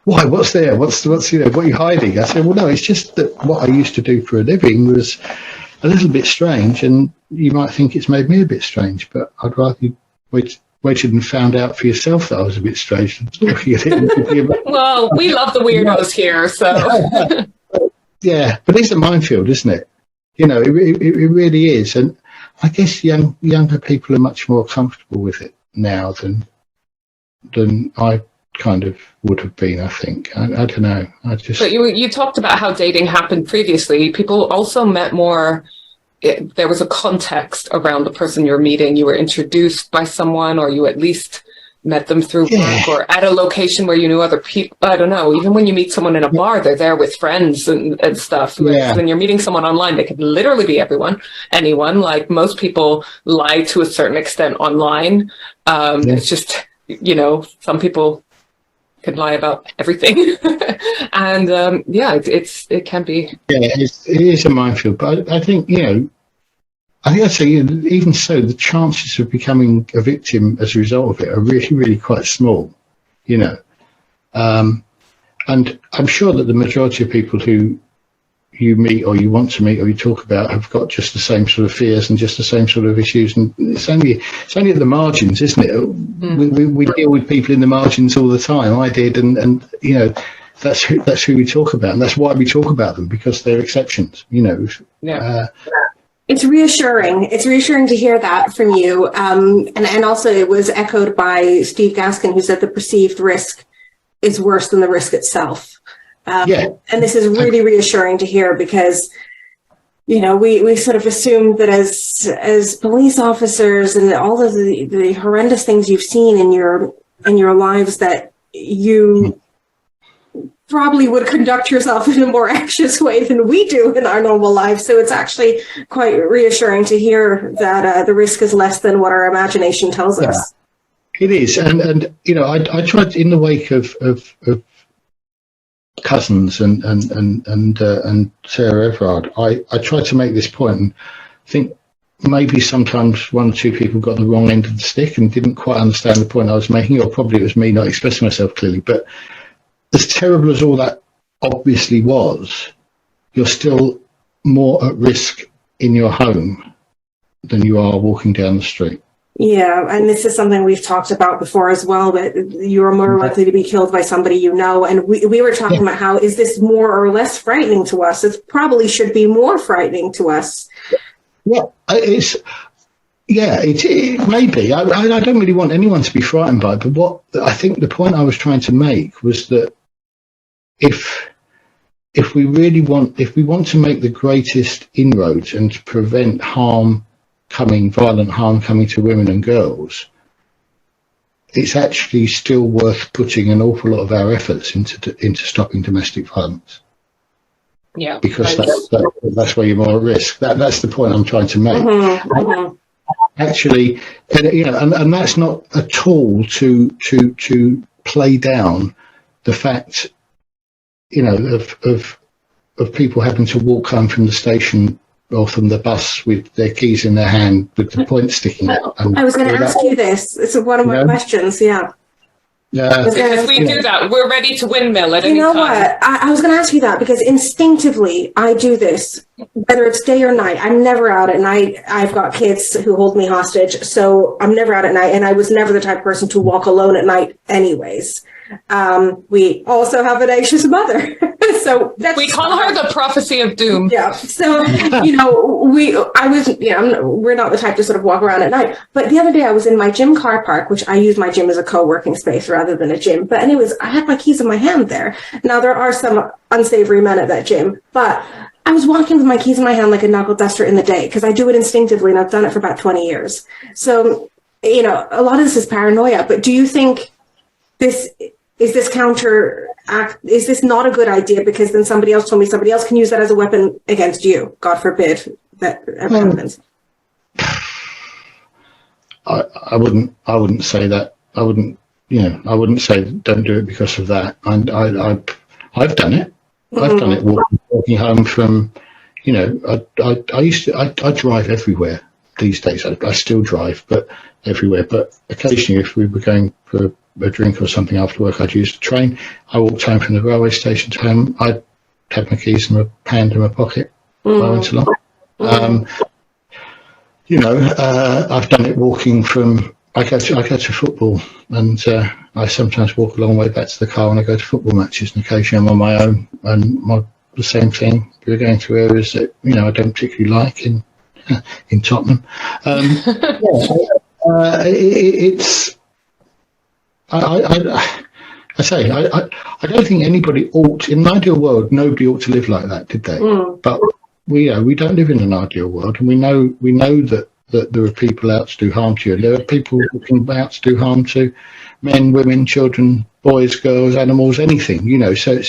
why? What's there? What's what are you hiding? I said, well, no, it's just that what I used to do for a living was a little bit strange, and you might think it's made me a bit strange, but I'd rather you waited and found out for yourself that I was a bit strange. Well, we love the weirdos here, so... Yeah, but it's a minefield, isn't it? It really is. And I guess younger people are much more comfortable with it now than I kind of would have been, I think. I don't know. But you talked about how dating happened previously. People also met more. There was a context around the person you're meeting. You were introduced by someone, or you at least met them through work, or at a location where you knew other people. I don't know. Even when you meet someone in a bar, they're there with friends and stuff. Whereas when you're meeting someone online, they could literally be anyone. Like, most people lie to a certain extent online. It's just, some people can lie about everything. And it can be. Yeah, it is a minefield. But I think, I'd say, even so, the chances of becoming a victim as a result of it are really, really quite small, And I'm sure that the majority of people who you meet or you want to meet or you talk about have got just the same sort of fears and just the same sort of issues. And it's only at the margins, isn't it? We deal with people in the margins all the time. I did, and that's who we talk about, and that's why we talk about them, because they're exceptions, It's reassuring. It's reassuring to hear that from you. And also it was echoed by Steve Gaskin, who said the perceived risk is worse than the risk itself. And this is really reassuring to hear, because, we sort of assumed that as police officers and all of the horrendous things you've seen in your lives, that you probably would conduct yourself in a more anxious way than we do in our normal lives. So it's actually quite reassuring to hear that the risk is less than what our imagination tells us. It is. And I tried, in the wake of Cousins and Sarah Everard, I tried to make this point, and I think maybe sometimes one or two people got the wrong end of the stick and didn't quite understand the point I was making, or probably it was me not expressing myself clearly. But as terrible as all that obviously was, you're still more at risk in your home than you are walking down the street. Yeah, and this is something we've talked about before as well, that you're more likely to be killed by somebody you know. And we were talking about how, is this more or less frightening to us? It probably should be more frightening to us. Yeah, it may be. I don't really want anyone to be frightened by it, but what I think the point I was trying to make was that if we want to make the greatest inroads and to prevent violent harm coming to women and girls, it's actually still worth putting an awful lot of our efforts into stopping domestic violence. Yeah, because that's where you're more at risk. That's the point I'm trying to make. Actually, and that's not at all to play down the fact, of people having to walk home from the station or from the bus with their keys in their hand with the point sticking out. I was going to ask you this. It's one of my questions. Yeah. Yeah. Because we do that. We're ready to windmill at any time. You know what? I was going to ask you that because instinctively I do this, whether it's day or night. I'm never out at night. I've got kids who hold me hostage, so I'm never out at night. And I was never the type of person to walk alone at night anyways. We also have an anxious mother. So we call her the prophecy of doom. Yeah. So, we're not the type to sort of walk around at night. But the other day I was in my gym car park, which I use my gym as a co-working space rather than a gym. But anyways, I had my keys in my hand there. Now there are some unsavory men at that gym, but I was walking with my keys in my hand like a knuckle duster in the day because I do it instinctively and I've done it for about 20 years. So, a lot of this is paranoia, but do you think is this not a good idea? Because then somebody else told me somebody else can use that as a weapon against you. God forbid that ever happens. I wouldn't say that. I wouldn't say don't do it because of that. And I've done it. I've done it walking home from, I drive everywhere these days. I still drive, but everywhere. But occasionally, if we were going for a drink or something after work, I'd use the train. I walked home from the railway station to home. I'd had my keys in my hand in my pocket. I went along. I've done it walking from. I go to football, and I sometimes walk a long way back to the car when I go to football matches, and occasionally I'm on my own. And the same thing. We're going through areas that I don't particularly like in Tottenham. It's. I don't think anybody ought, in an ideal world, nobody ought to live like that, did they? But we don't live in an ideal world, and we know that there are people out to do harm to you. There are people looking out to do harm to men, women, children, boys, girls, animals, anything. So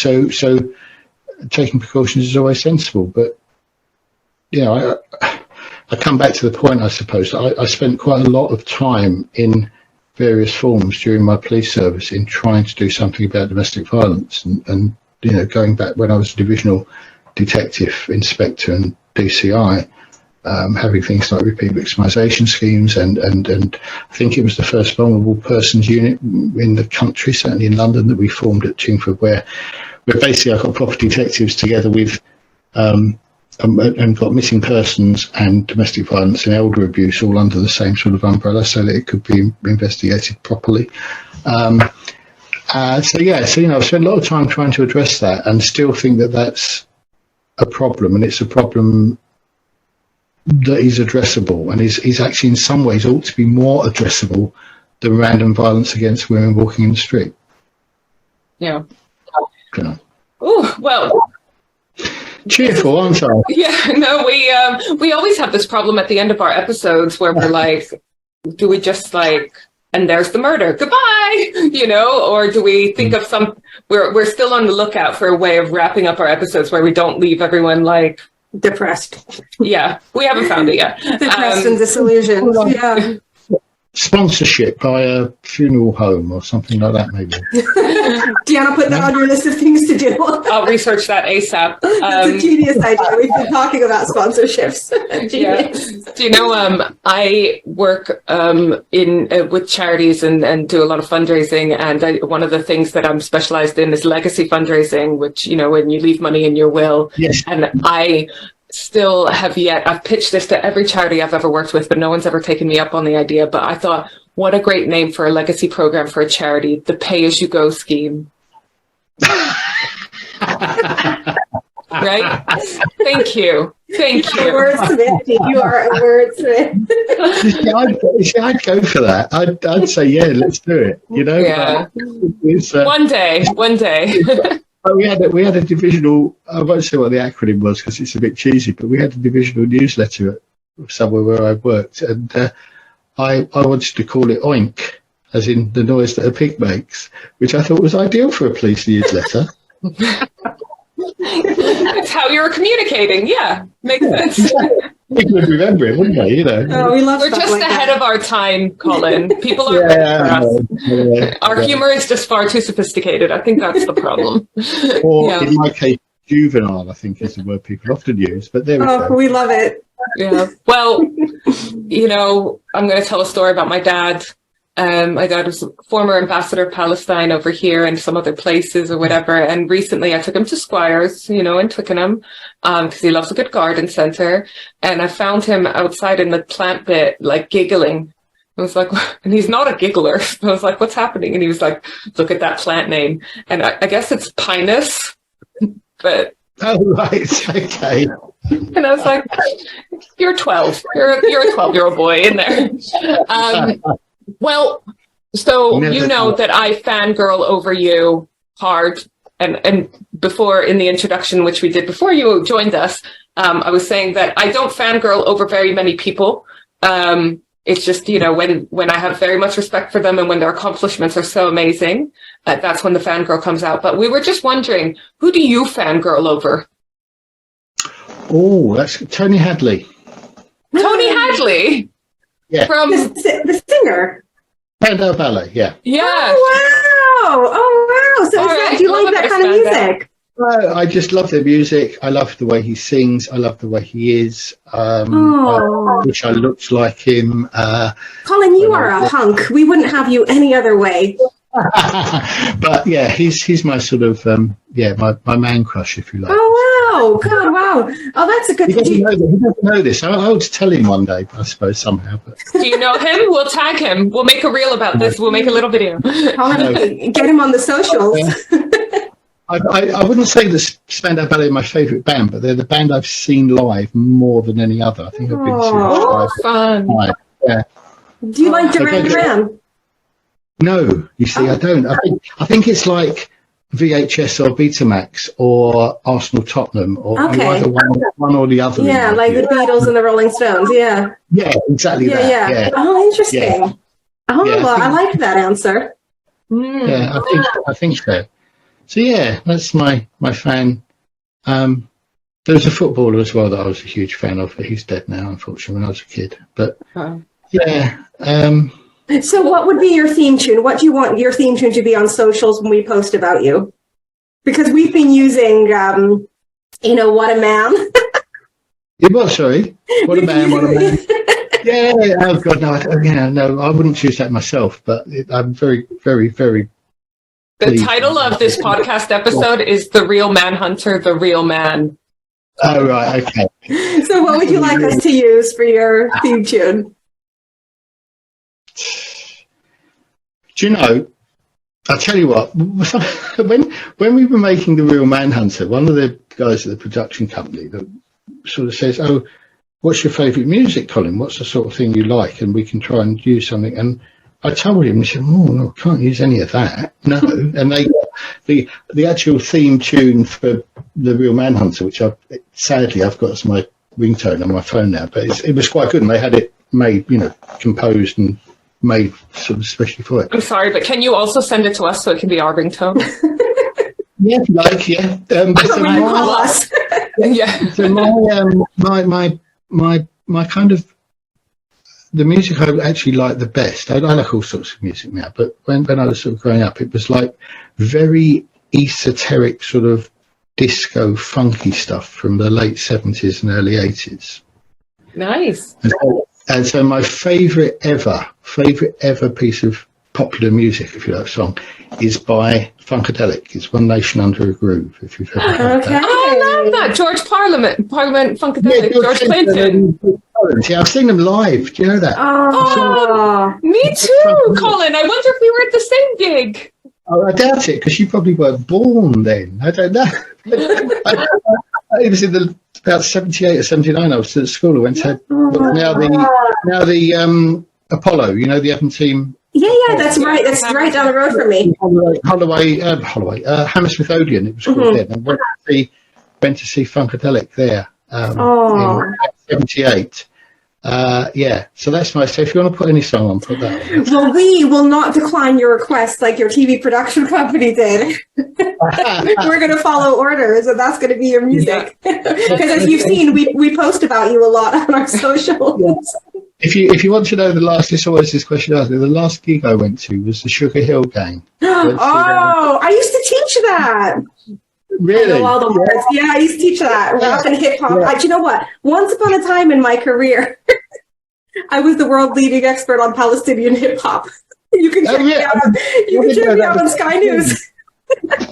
taking precautions is always sensible. But I come back to the point, I suppose. I spent quite a lot of time in various forms during my police service in trying to do something about domestic violence, and going back when I was a divisional detective, inspector, and DCI, having things like repeat victimisation schemes, and I think it was the first vulnerable persons unit in the country, certainly in London, that we formed at Chingford, where basically I got property detectives together with and got missing persons and domestic violence and elder abuse all under the same sort of umbrella, so that it could be investigated properly. I've spent a lot of time trying to address that, and still think that that's a problem, and it's a problem that is addressable, and is actually in some ways ought to be more addressable than random violence against women walking in the street. Yeah. Oh, well. Cheerful, aren't I? Yeah, no, we always have this problem at the end of our episodes where we're like, do we just and there's the murder, goodbye, or do we think of we're still on the lookout for a way of wrapping up our episodes where we don't leave everyone depressed. Yeah, we haven't found it yet. Depressed and disillusioned. Yeah. Sponsorship by a funeral home or something like that, maybe. Deanna, put that on your list of things to do. I'll research that ASAP. That's a genius idea. We've been talking about sponsorships. Genius. Yeah. Do you know, I work with charities and do a lot of fundraising, and one of the things that I'm specialized in is legacy fundraising, which, when you leave money in your will. Yes. And I still have yet. I've pitched this to every charity I've ever worked with, but no one's ever taken me up on the idea. But I thought, what a great name for a legacy program for a charity, the pay-as-you-go scheme. Right? Thank you. Thank you. Wordsmith, you are a wordsmith. I'd go for that. I'd say, yeah, let's do it. You know, Yeah. One day. We had a divisional. I won't say what the acronym was because it's a bit cheesy, but we had a divisional newsletter at somewhere where I worked, and I wanted to call it Oink, as in the noise that a pig makes, which I thought was ideal for a police newsletter. It's how you were communicating. Yeah, makes sense. People would remember it, wouldn't they? You know. Oh, we love We're stuff just like ahead that. of our time, Colin. People are ready for us. Our humor is just far too sophisticated. I think that's the problem. Or in my case, juvenile, I think is the word people often use. But there we go. We love it. Yeah. Well, you know, I'm going to tell a story about my dad. My dad was former ambassador of Palestine over here and some other places or whatever. And recently I took him to Squires, you know, in Twickenham, because he loves a good garden centre. And I found him outside in the plant bit, like giggling. I was like, and he's not a giggler. I was like, what's happening? And he was like, look at that plant name. And I guess it's Pinus, but. Oh, right. Okay. And I was like, you're 12. You're a 12-year-old boy in there. Well, so you know that I fangirl over you hard. And before, in the introduction, which we did before you joined us, I was saying that I don't fangirl over very many people. It's just, you know, when I have very much respect for them and when their accomplishments are so amazing, that's when the fangirl comes out. But we were just wondering, who do you fangirl over? Oh, that's Tony Hadley. Tony Hadley? Yeah. From the singer. Spandau Ballet, yeah. Yeah. Oh, wow. So do you like that kind of music? I just love their music. I love the way he sings. I love the way he is. I wish I looked like him. Colin, you are a hunk. We wouldn't have you any other way. But yeah, he's my sort of my man crush, if you like. Oh wow, God, wow. Oh, that's a good. He doesn't know this. I ought to tell him one day, I suppose, somehow. But do you know him? We'll tag him. We'll make a reel about this. We'll make a little video. Colin, get him on the socials. I wouldn't say the Spandau Ballet are my favourite band, but they're the band I've seen live more than any other. I think I've been to fun. Live. Yeah. Do you like Duran Duran? No, you see, I don't. I think it's like VHS or Betamax or Arsenal Tottenham or either one or the other. Yeah, like the Beatles and the Rolling Stones. Yeah. Yeah, exactly that. Yeah. Oh, interesting. Yeah. Oh, well, I like that answer. Yeah, I think so. So yeah, that's my fan. There was a footballer as well that I was a huge fan of, but he's dead now, unfortunately, when I was a kid. But yeah. So what would be your theme tune? What do you want your theme tune to be on socials when we post about you? Because we've been using, What a Man. What, sorry? What a man, what a man. Yeah, oh God, no, I wouldn't choose that myself, but I'm very, very, very The title of this podcast episode is The Real Manhunter, The Real Man. Oh, right, okay. So what would you like us to use for your theme tune? Do you know, I'll tell you what, when we were making The Real Manhunter, one of the guys at the production company that sort of says, oh, what's your favourite music, Colin? What's the sort of thing you like? And we can try and use something. And I told him, he said, oh, no, I can't use any of that. No. And they the actual theme tune for The Real Manhunter, which sadly I've got as my ringtone on my phone now, but it was quite good. And they had it made, composed and made sort of especially for it. I'm sorry, but can you also send it to us so it can be our ringtone? Yeah, if you like, yeah. Call us. Yeah. So my kind of the music I actually like the best. I like all sorts of music now, but when I was sort of growing up, it was like very esoteric sort of disco funky stuff from the late 70s and early 80s. Nice. And so my favorite ever piece of popular music, if you like, song, is by Funkadelic. It's One Nation Under a Groove, if you've ever heard that. Oh, I love that. George Parliament Funkadelic, George Clinton. Clinton. Yeah, I've seen them live. Do you know that? Oh, me too, Colin. I wonder if we were at the same gig. Oh, I doubt it, because you probably weren't born then. I don't know. It was in about 78 or 79. I was at school. I went to now the Apollo. You know, the Evan team. Yeah, that's right. That's right down the road from me. Holloway, Hammersmith Odeon. It was called then. And went to see Funkadelic there in 78. Yeah, so that's nice. So if you want to put any song on, put that on. Well, we will not decline your request like your TV production company did. We're going to follow orders, and that's going to be your music. Because as you've seen, we post about you a lot on our socials. If you want to know it's always this question asked me. The last gig I went to was the Sugar Hill Gang. I used to teach that. Really? I know all the words. Yeah, I used to teach that. Rap and hip hop. Yeah. Do you know what? Once upon a time in my career, I was the world leading expert on Palestinian hip hop. You can check me out. You can check me out on Sky News. But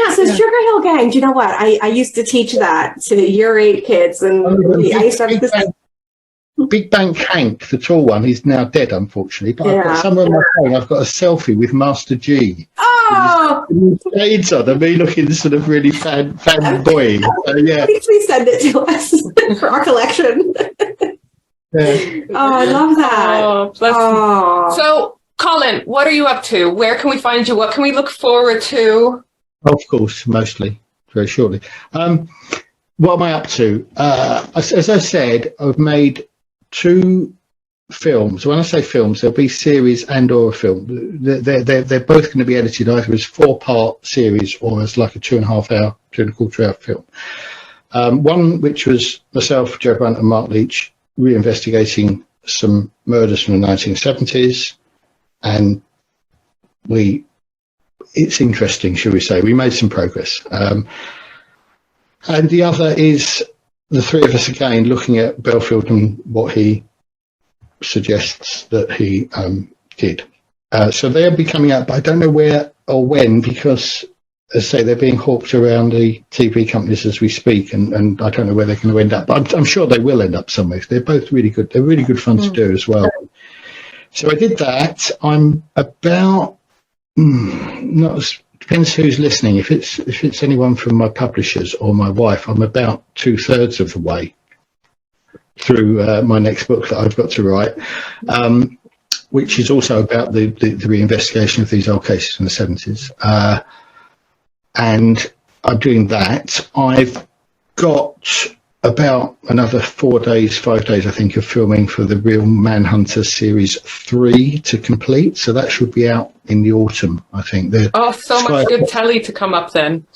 so Sugar Hill Gang. Do you know what? I used to teach that to year 8 kids, and I used to have this. Big Bank Hank, the tall one, he's now dead, unfortunately. But I've got somewhere on my phone. I've got a selfie with Master G. Oh, shades on, and me looking sort of really fanboy. Yeah. Please send it to us for our collection. Yeah. Oh, I love that. Oh, bless you. So, Colin, what are you up to? Where can we find you? What can we look forward to? Of course, mostly, very shortly. What am I up to? As I said, I've made 2 films. When I say films, there'll be series and or a film. They're both going to be edited either as 4-part series or as like a 2.5 hour, 2.25 hour film. One which was myself, Joe Brunt and Mark Leach reinvestigating some murders from the 1970s, and it's interesting, shall we say. We made some progress. And the other is the 3 of us again looking at Bellfield and what he suggests that he did. So they'll be coming out, but I don't know where or when, because, as I say, they're being hawked around the TV companies as we speak, and I don't know where they're going to end up. But I'm sure they will end up somewhere. They're both really good. They're really good fun to do as well. So I did that. I'm about depends who's listening. If it's anyone from my publishers or my wife, I'm about 2/3 of the way through my next book that I've got to write, which is also about the reinvestigation of these old cases in the 70s. And I'm doing that. I've got about another 5 days, I think, of filming for the Real Manhunter Series 3 to complete. So that should be out in the autumn, I think. So much good telly to come up then.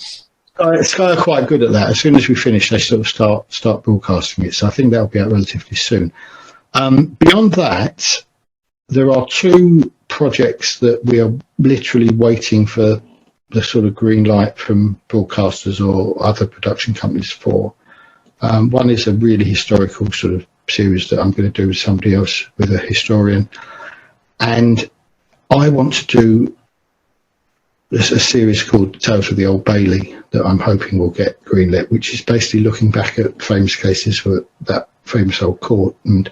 Sky are quite good at that. As soon as we finish, they sort of start broadcasting it. So I think that'll be out relatively soon. Beyond that, there are 2 projects that we are literally waiting for the sort of green light from broadcasters or other production companies for. One is a really historical sort of series that I'm going to do with somebody else, with a historian. And I want to do a series called Tales of the Old Bailey that I'm hoping will get greenlit, which is basically looking back at famous cases for that famous old court and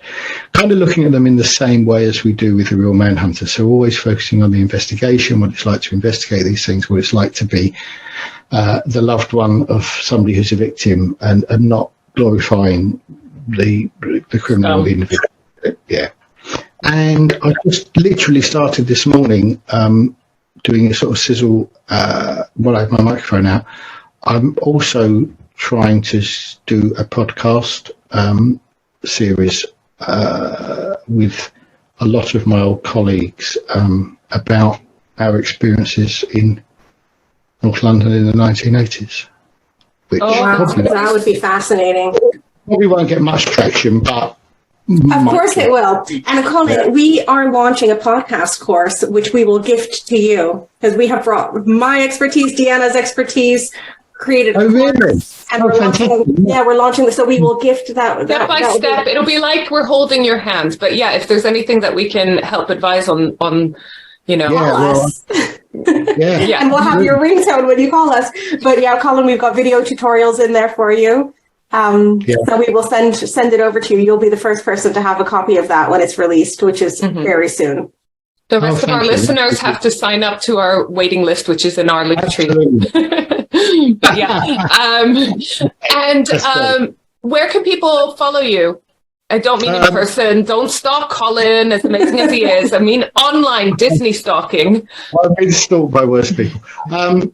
kind of looking at them in the same way as we do with the Real Manhunter. So always focusing on the investigation, what it's like to investigate these things, what it's like to be the loved one of somebody who's a victim, and not glorifying the criminal, the individual. Yeah. And I just literally started this morning doing a sort of sizzle while I have my microphone out. I'm also trying to do a podcast series with a lot of my old colleagues about our experiences in North London in the 1980s. Which that would be fascinating. Probably won't get much traction, but of course it will. And Colin, we are launching a podcast course, which we will gift to you, because we have brought my expertise, Deanna's expertise, created. Oh, really? And Oh, we're launching, fantastic. we're launching this, so we will gift that. Step by step, it'll be like we're holding your hand. But yeah, if there's anything that we can help advise on, you know, Yeah, call well, us. Yeah. And we'll have your ringtone when you call us. But yeah, Colin, we've got video tutorials in there for you. So we will send it over to you. You'll be the first person to have a copy of that when it's released, which is very soon. The rest of our listeners have to sign up to our waiting list, which is in our link tree. But yeah. Where can people follow you? I don't mean in person. Don't stalk Colin, as amazing as he is. I mean online Disney stalking. I've been stalked by worse people. I'm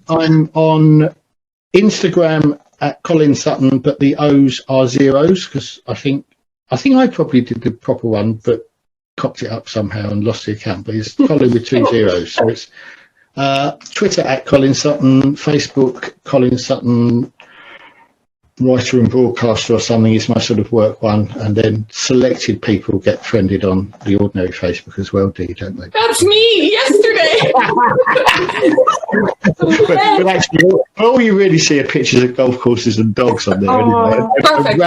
on Instagram at Colin Sutton, but the O's are zeros because I think I probably did the proper one, but cocked it up somehow and lost the account. But it's Colin with 2 zeros. So it's Twitter at Colin Sutton, Facebook Colin Sutton, writer and broadcaster or something is my sort of work one, and then selected people get friended on the ordinary Facebook as well, don't they? That's me yesterday. but actually, all you really see are pictures of golf courses and dogs on there anyway. Perfect.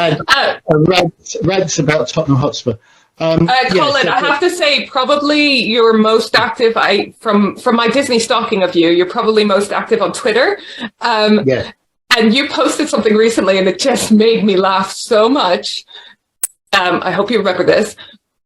Rants about Tottenham Hotspur. Colin, I have to say, probably you're most active. From my Disney stalking of you, you're probably most active on Twitter. Yeah. And you posted something recently, and it just made me laugh so much. I hope you remember this.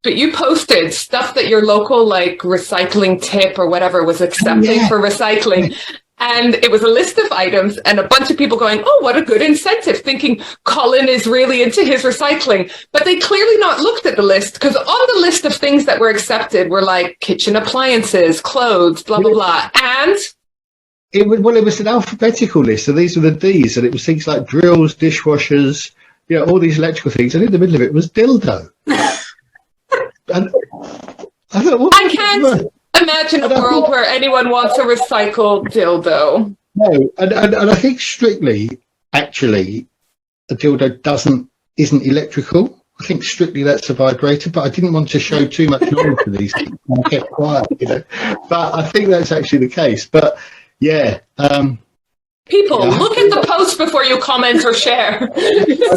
But you posted stuff that your local recycling tip or whatever was accepting for recycling. And it was a list of items and a bunch of people going, oh, what a good incentive, thinking Colin is really into his recycling. But they clearly not looked at the list, because on the list of things that were accepted were like kitchen appliances, clothes, blah, blah, blah. And it was an alphabetical list. So these were the D's, and it was things like drills, dishwashers, all these electrical things. And in the middle of it was dildo. And I thought, I can't imagine a world where anyone wants a recycled dildo. No, and I think strictly, actually, a dildo isn't electrical. I think strictly that's a vibrator, but I didn't want to show too much knowledge to these things. I kept quiet, But I think that's actually the case. But yeah. People, look at the post before you comment or share.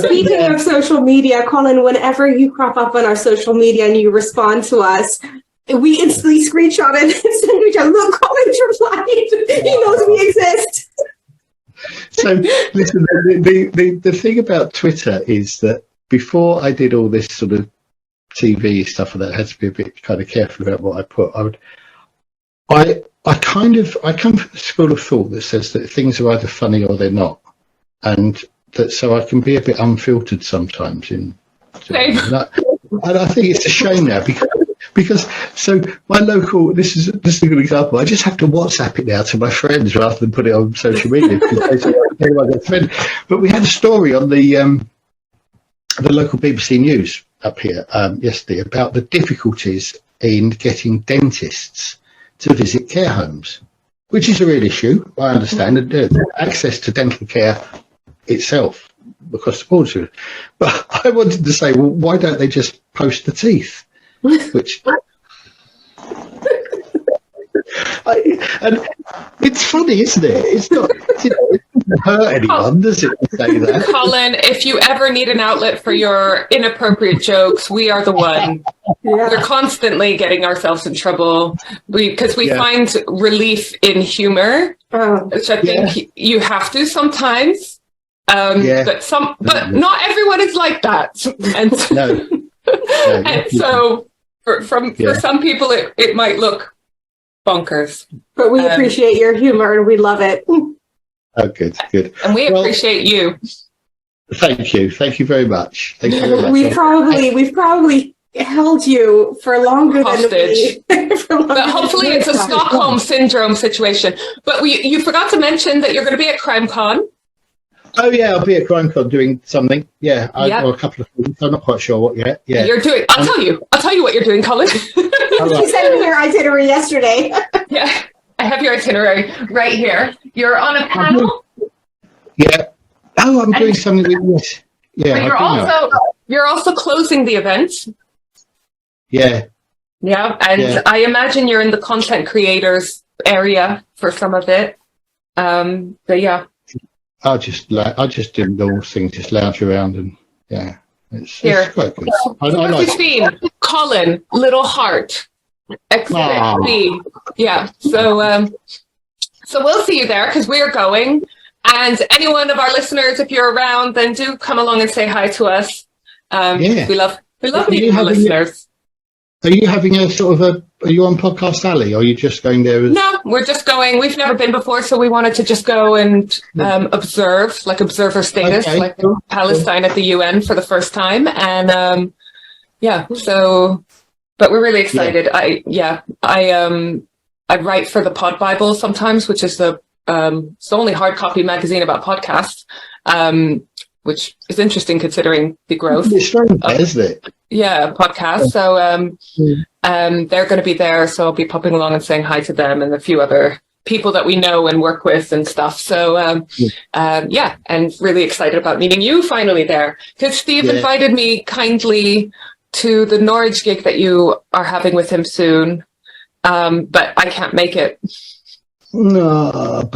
Speaking of social media, Colin, whenever you crop up on our social media and you respond to us, we instantly screenshot it and send it to look, Colin's replied. He knows we exist. So listen, the thing about Twitter is that before I did all this sort of TV stuff, and that I had to be a bit kind of careful about what I put. I come from the school of thought that says that things are either funny or they're not, and that so I can be a bit unfiltered sometimes. And I think it's a shame now because so my local this is a good example. I just have to WhatsApp it now to my friends rather than put it on social media because everyone gets offended. But we had a story on the local BBC News up here yesterday about the difficulties in getting dentists to visit care homes, which is a real issue. I understand access to dental care itself across the board. But I wanted to say, well, why don't they just post the teeth? Which and it's funny, isn't it? It's not. It doesn't hurt anyone, does it? To say that. Colin, if you ever need an outlet for your inappropriate jokes, we are the one. Yeah. We're constantly getting ourselves in trouble because we find relief in humor, which I think you have to sometimes. But not everyone is like that, and and so for some people it might look bonkers. But we appreciate your humor and we love it. Oh, good. And we appreciate you. Thank you very much. Thank you very much. We've probably held you for longer hostage. Than but hopefully it's a Stockholm syndrome situation. But you forgot to mention that you're going to be at CrimeCon. Oh yeah, I'll be at CrimeCon doing something. Yeah, or a couple of things. I'm not quite sure what yet. Yeah, you're doing. I'll tell you what you're doing, Colin. She sent me your itinerary yesterday. Yeah, I have your itinerary right here. You're on a panel. Yeah. Oh, I'm doing something with this. Yeah. But you're also closing the event. Yeah. Yeah, and I imagine you're in the content creators area for some of it. But yeah. I just do normal things, just lounge around and it's quite good. I like 16, Colin, little heart, exhibit B. Yeah, so we'll see you there because we're going. And any one of our listeners, if you're around, then do come along and say hi to us. We love meeting our listeners. Are you having a sort of are you on Podcast Alley, or are you just going there? No, we're just going. We've never been before, so we wanted to just go and observe, like observer status, like in Palestine at the UN for the first time. And but we're really excited. I write for the Pod Bible sometimes, which is it's the only hard copy magazine about podcasts, which is interesting considering the growth. It's strange, isn't it? Yeah, podcast. So they're going to be there, so I'll be popping along and saying hi to them and a few other people that we know and work with and stuff. So and really excited about meeting you finally there, because Steve invited me kindly to the Norwich gig that you are having with him soon, but I can't make it. No,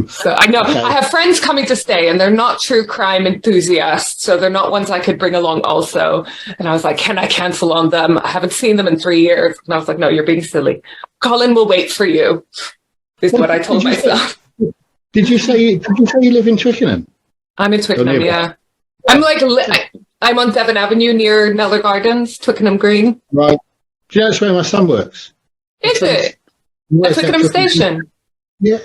so I know I have friends coming to stay, and they're not true crime enthusiasts, so they're not ones I could bring along also. And I was like, can I cancel on them? I haven't seen them in 3 years. And I was like, no, you're being silly. Colin will wait for you, is what I told myself. Did you say you live in Twickenham? I'm in Twickenham, yeah. I'm I'm on Devon Avenue near Neller Gardens, Twickenham Green. Right. Do you know that's where my son works? Is it? At Twickenham Station? Yeah.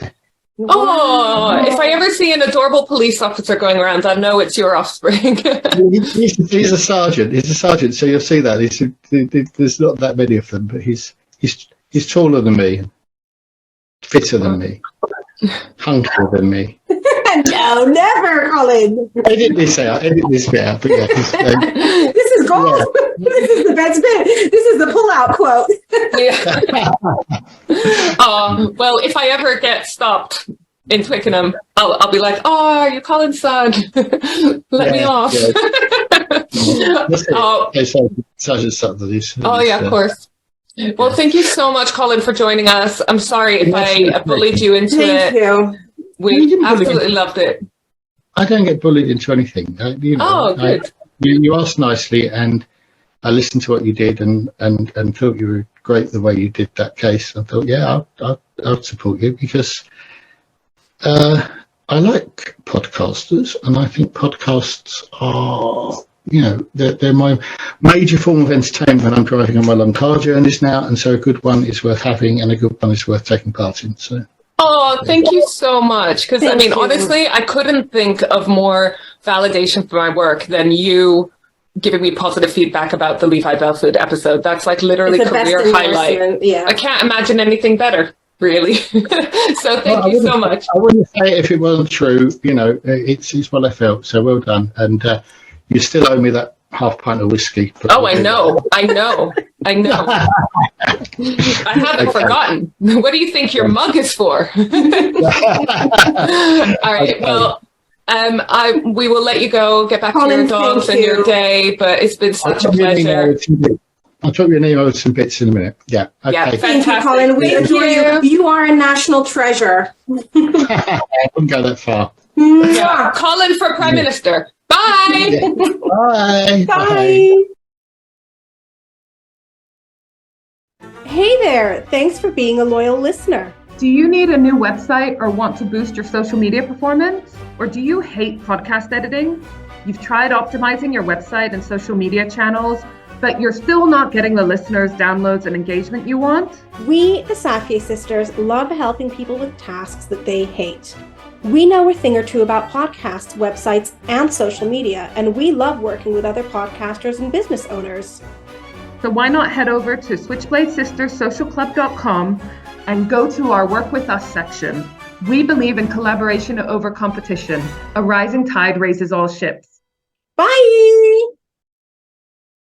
Oh, if I ever see an adorable police officer going around, I know it's your offspring. he's a sergeant. He's a sergeant, so you'll see that. There's not that many of them, but he's taller than me, fitter than me, hunkier than me. No, never, Colin. Edit this bit out. But this is gold. Yeah. This is the best bit. This is the pull-out quote. Well, if I ever get stopped in Twickenham, I'll be like, "Oh, are you Colin Sutton? Let me off." Sergeant Sutton. Oh yeah, of course. Well, thank you so much, Colin, for joining us. I'm sorry if I bullied you into it. Thank you. We absolutely loved it. I don't get bullied into anything. Good. You asked nicely, and I listened to what you did, and thought you were great the way you did that case. I thought, I'll support you, because I like podcasters, and I think podcasts are, they're my major form of entertainment when I'm driving on my long car journeys now, and so a good one is worth having, and a good one is worth taking part in. So. Oh, thank you so much. Because, honestly, I couldn't think of more validation for my work than you giving me positive feedback about the Levi Bellfield episode. That's like literally career highlight. Yeah. I can't imagine anything better, really. So thank you so much. I wouldn't say it if it wasn't true. It's what I felt. So well done. And you still owe me that half pint of whiskey. Oh, I know. I haven't forgotten. What do you think your mug is for? All right. Okay. Well, we will let you go, get back to your dogs and your day, but it's been such a pleasure. I'll drop you an email with some bits in a minute. Yeah. Okay. Yeah, thank you, Colin. We adore you. You are a national treasure. I wouldn't go that far. Yeah. Colin for Prime Minister. Bye. Bye. Bye. Hey there. Thanks for being a loyal listener. Do you need a new website or want to boost your social media performance? Or do you hate podcast editing? You've tried optimizing your website and social media channels, but you're still not getting the listeners, downloads, and engagement you want? We, the Safie sisters, love helping people with tasks that they hate. We know a thing or two about podcasts, websites, and social media, and we love working with other podcasters and business owners. So why not head over to switchbladesisterssocialclub.com and go to our Work With Us section. We believe in collaboration over competition. A rising tide raises all ships. Bye!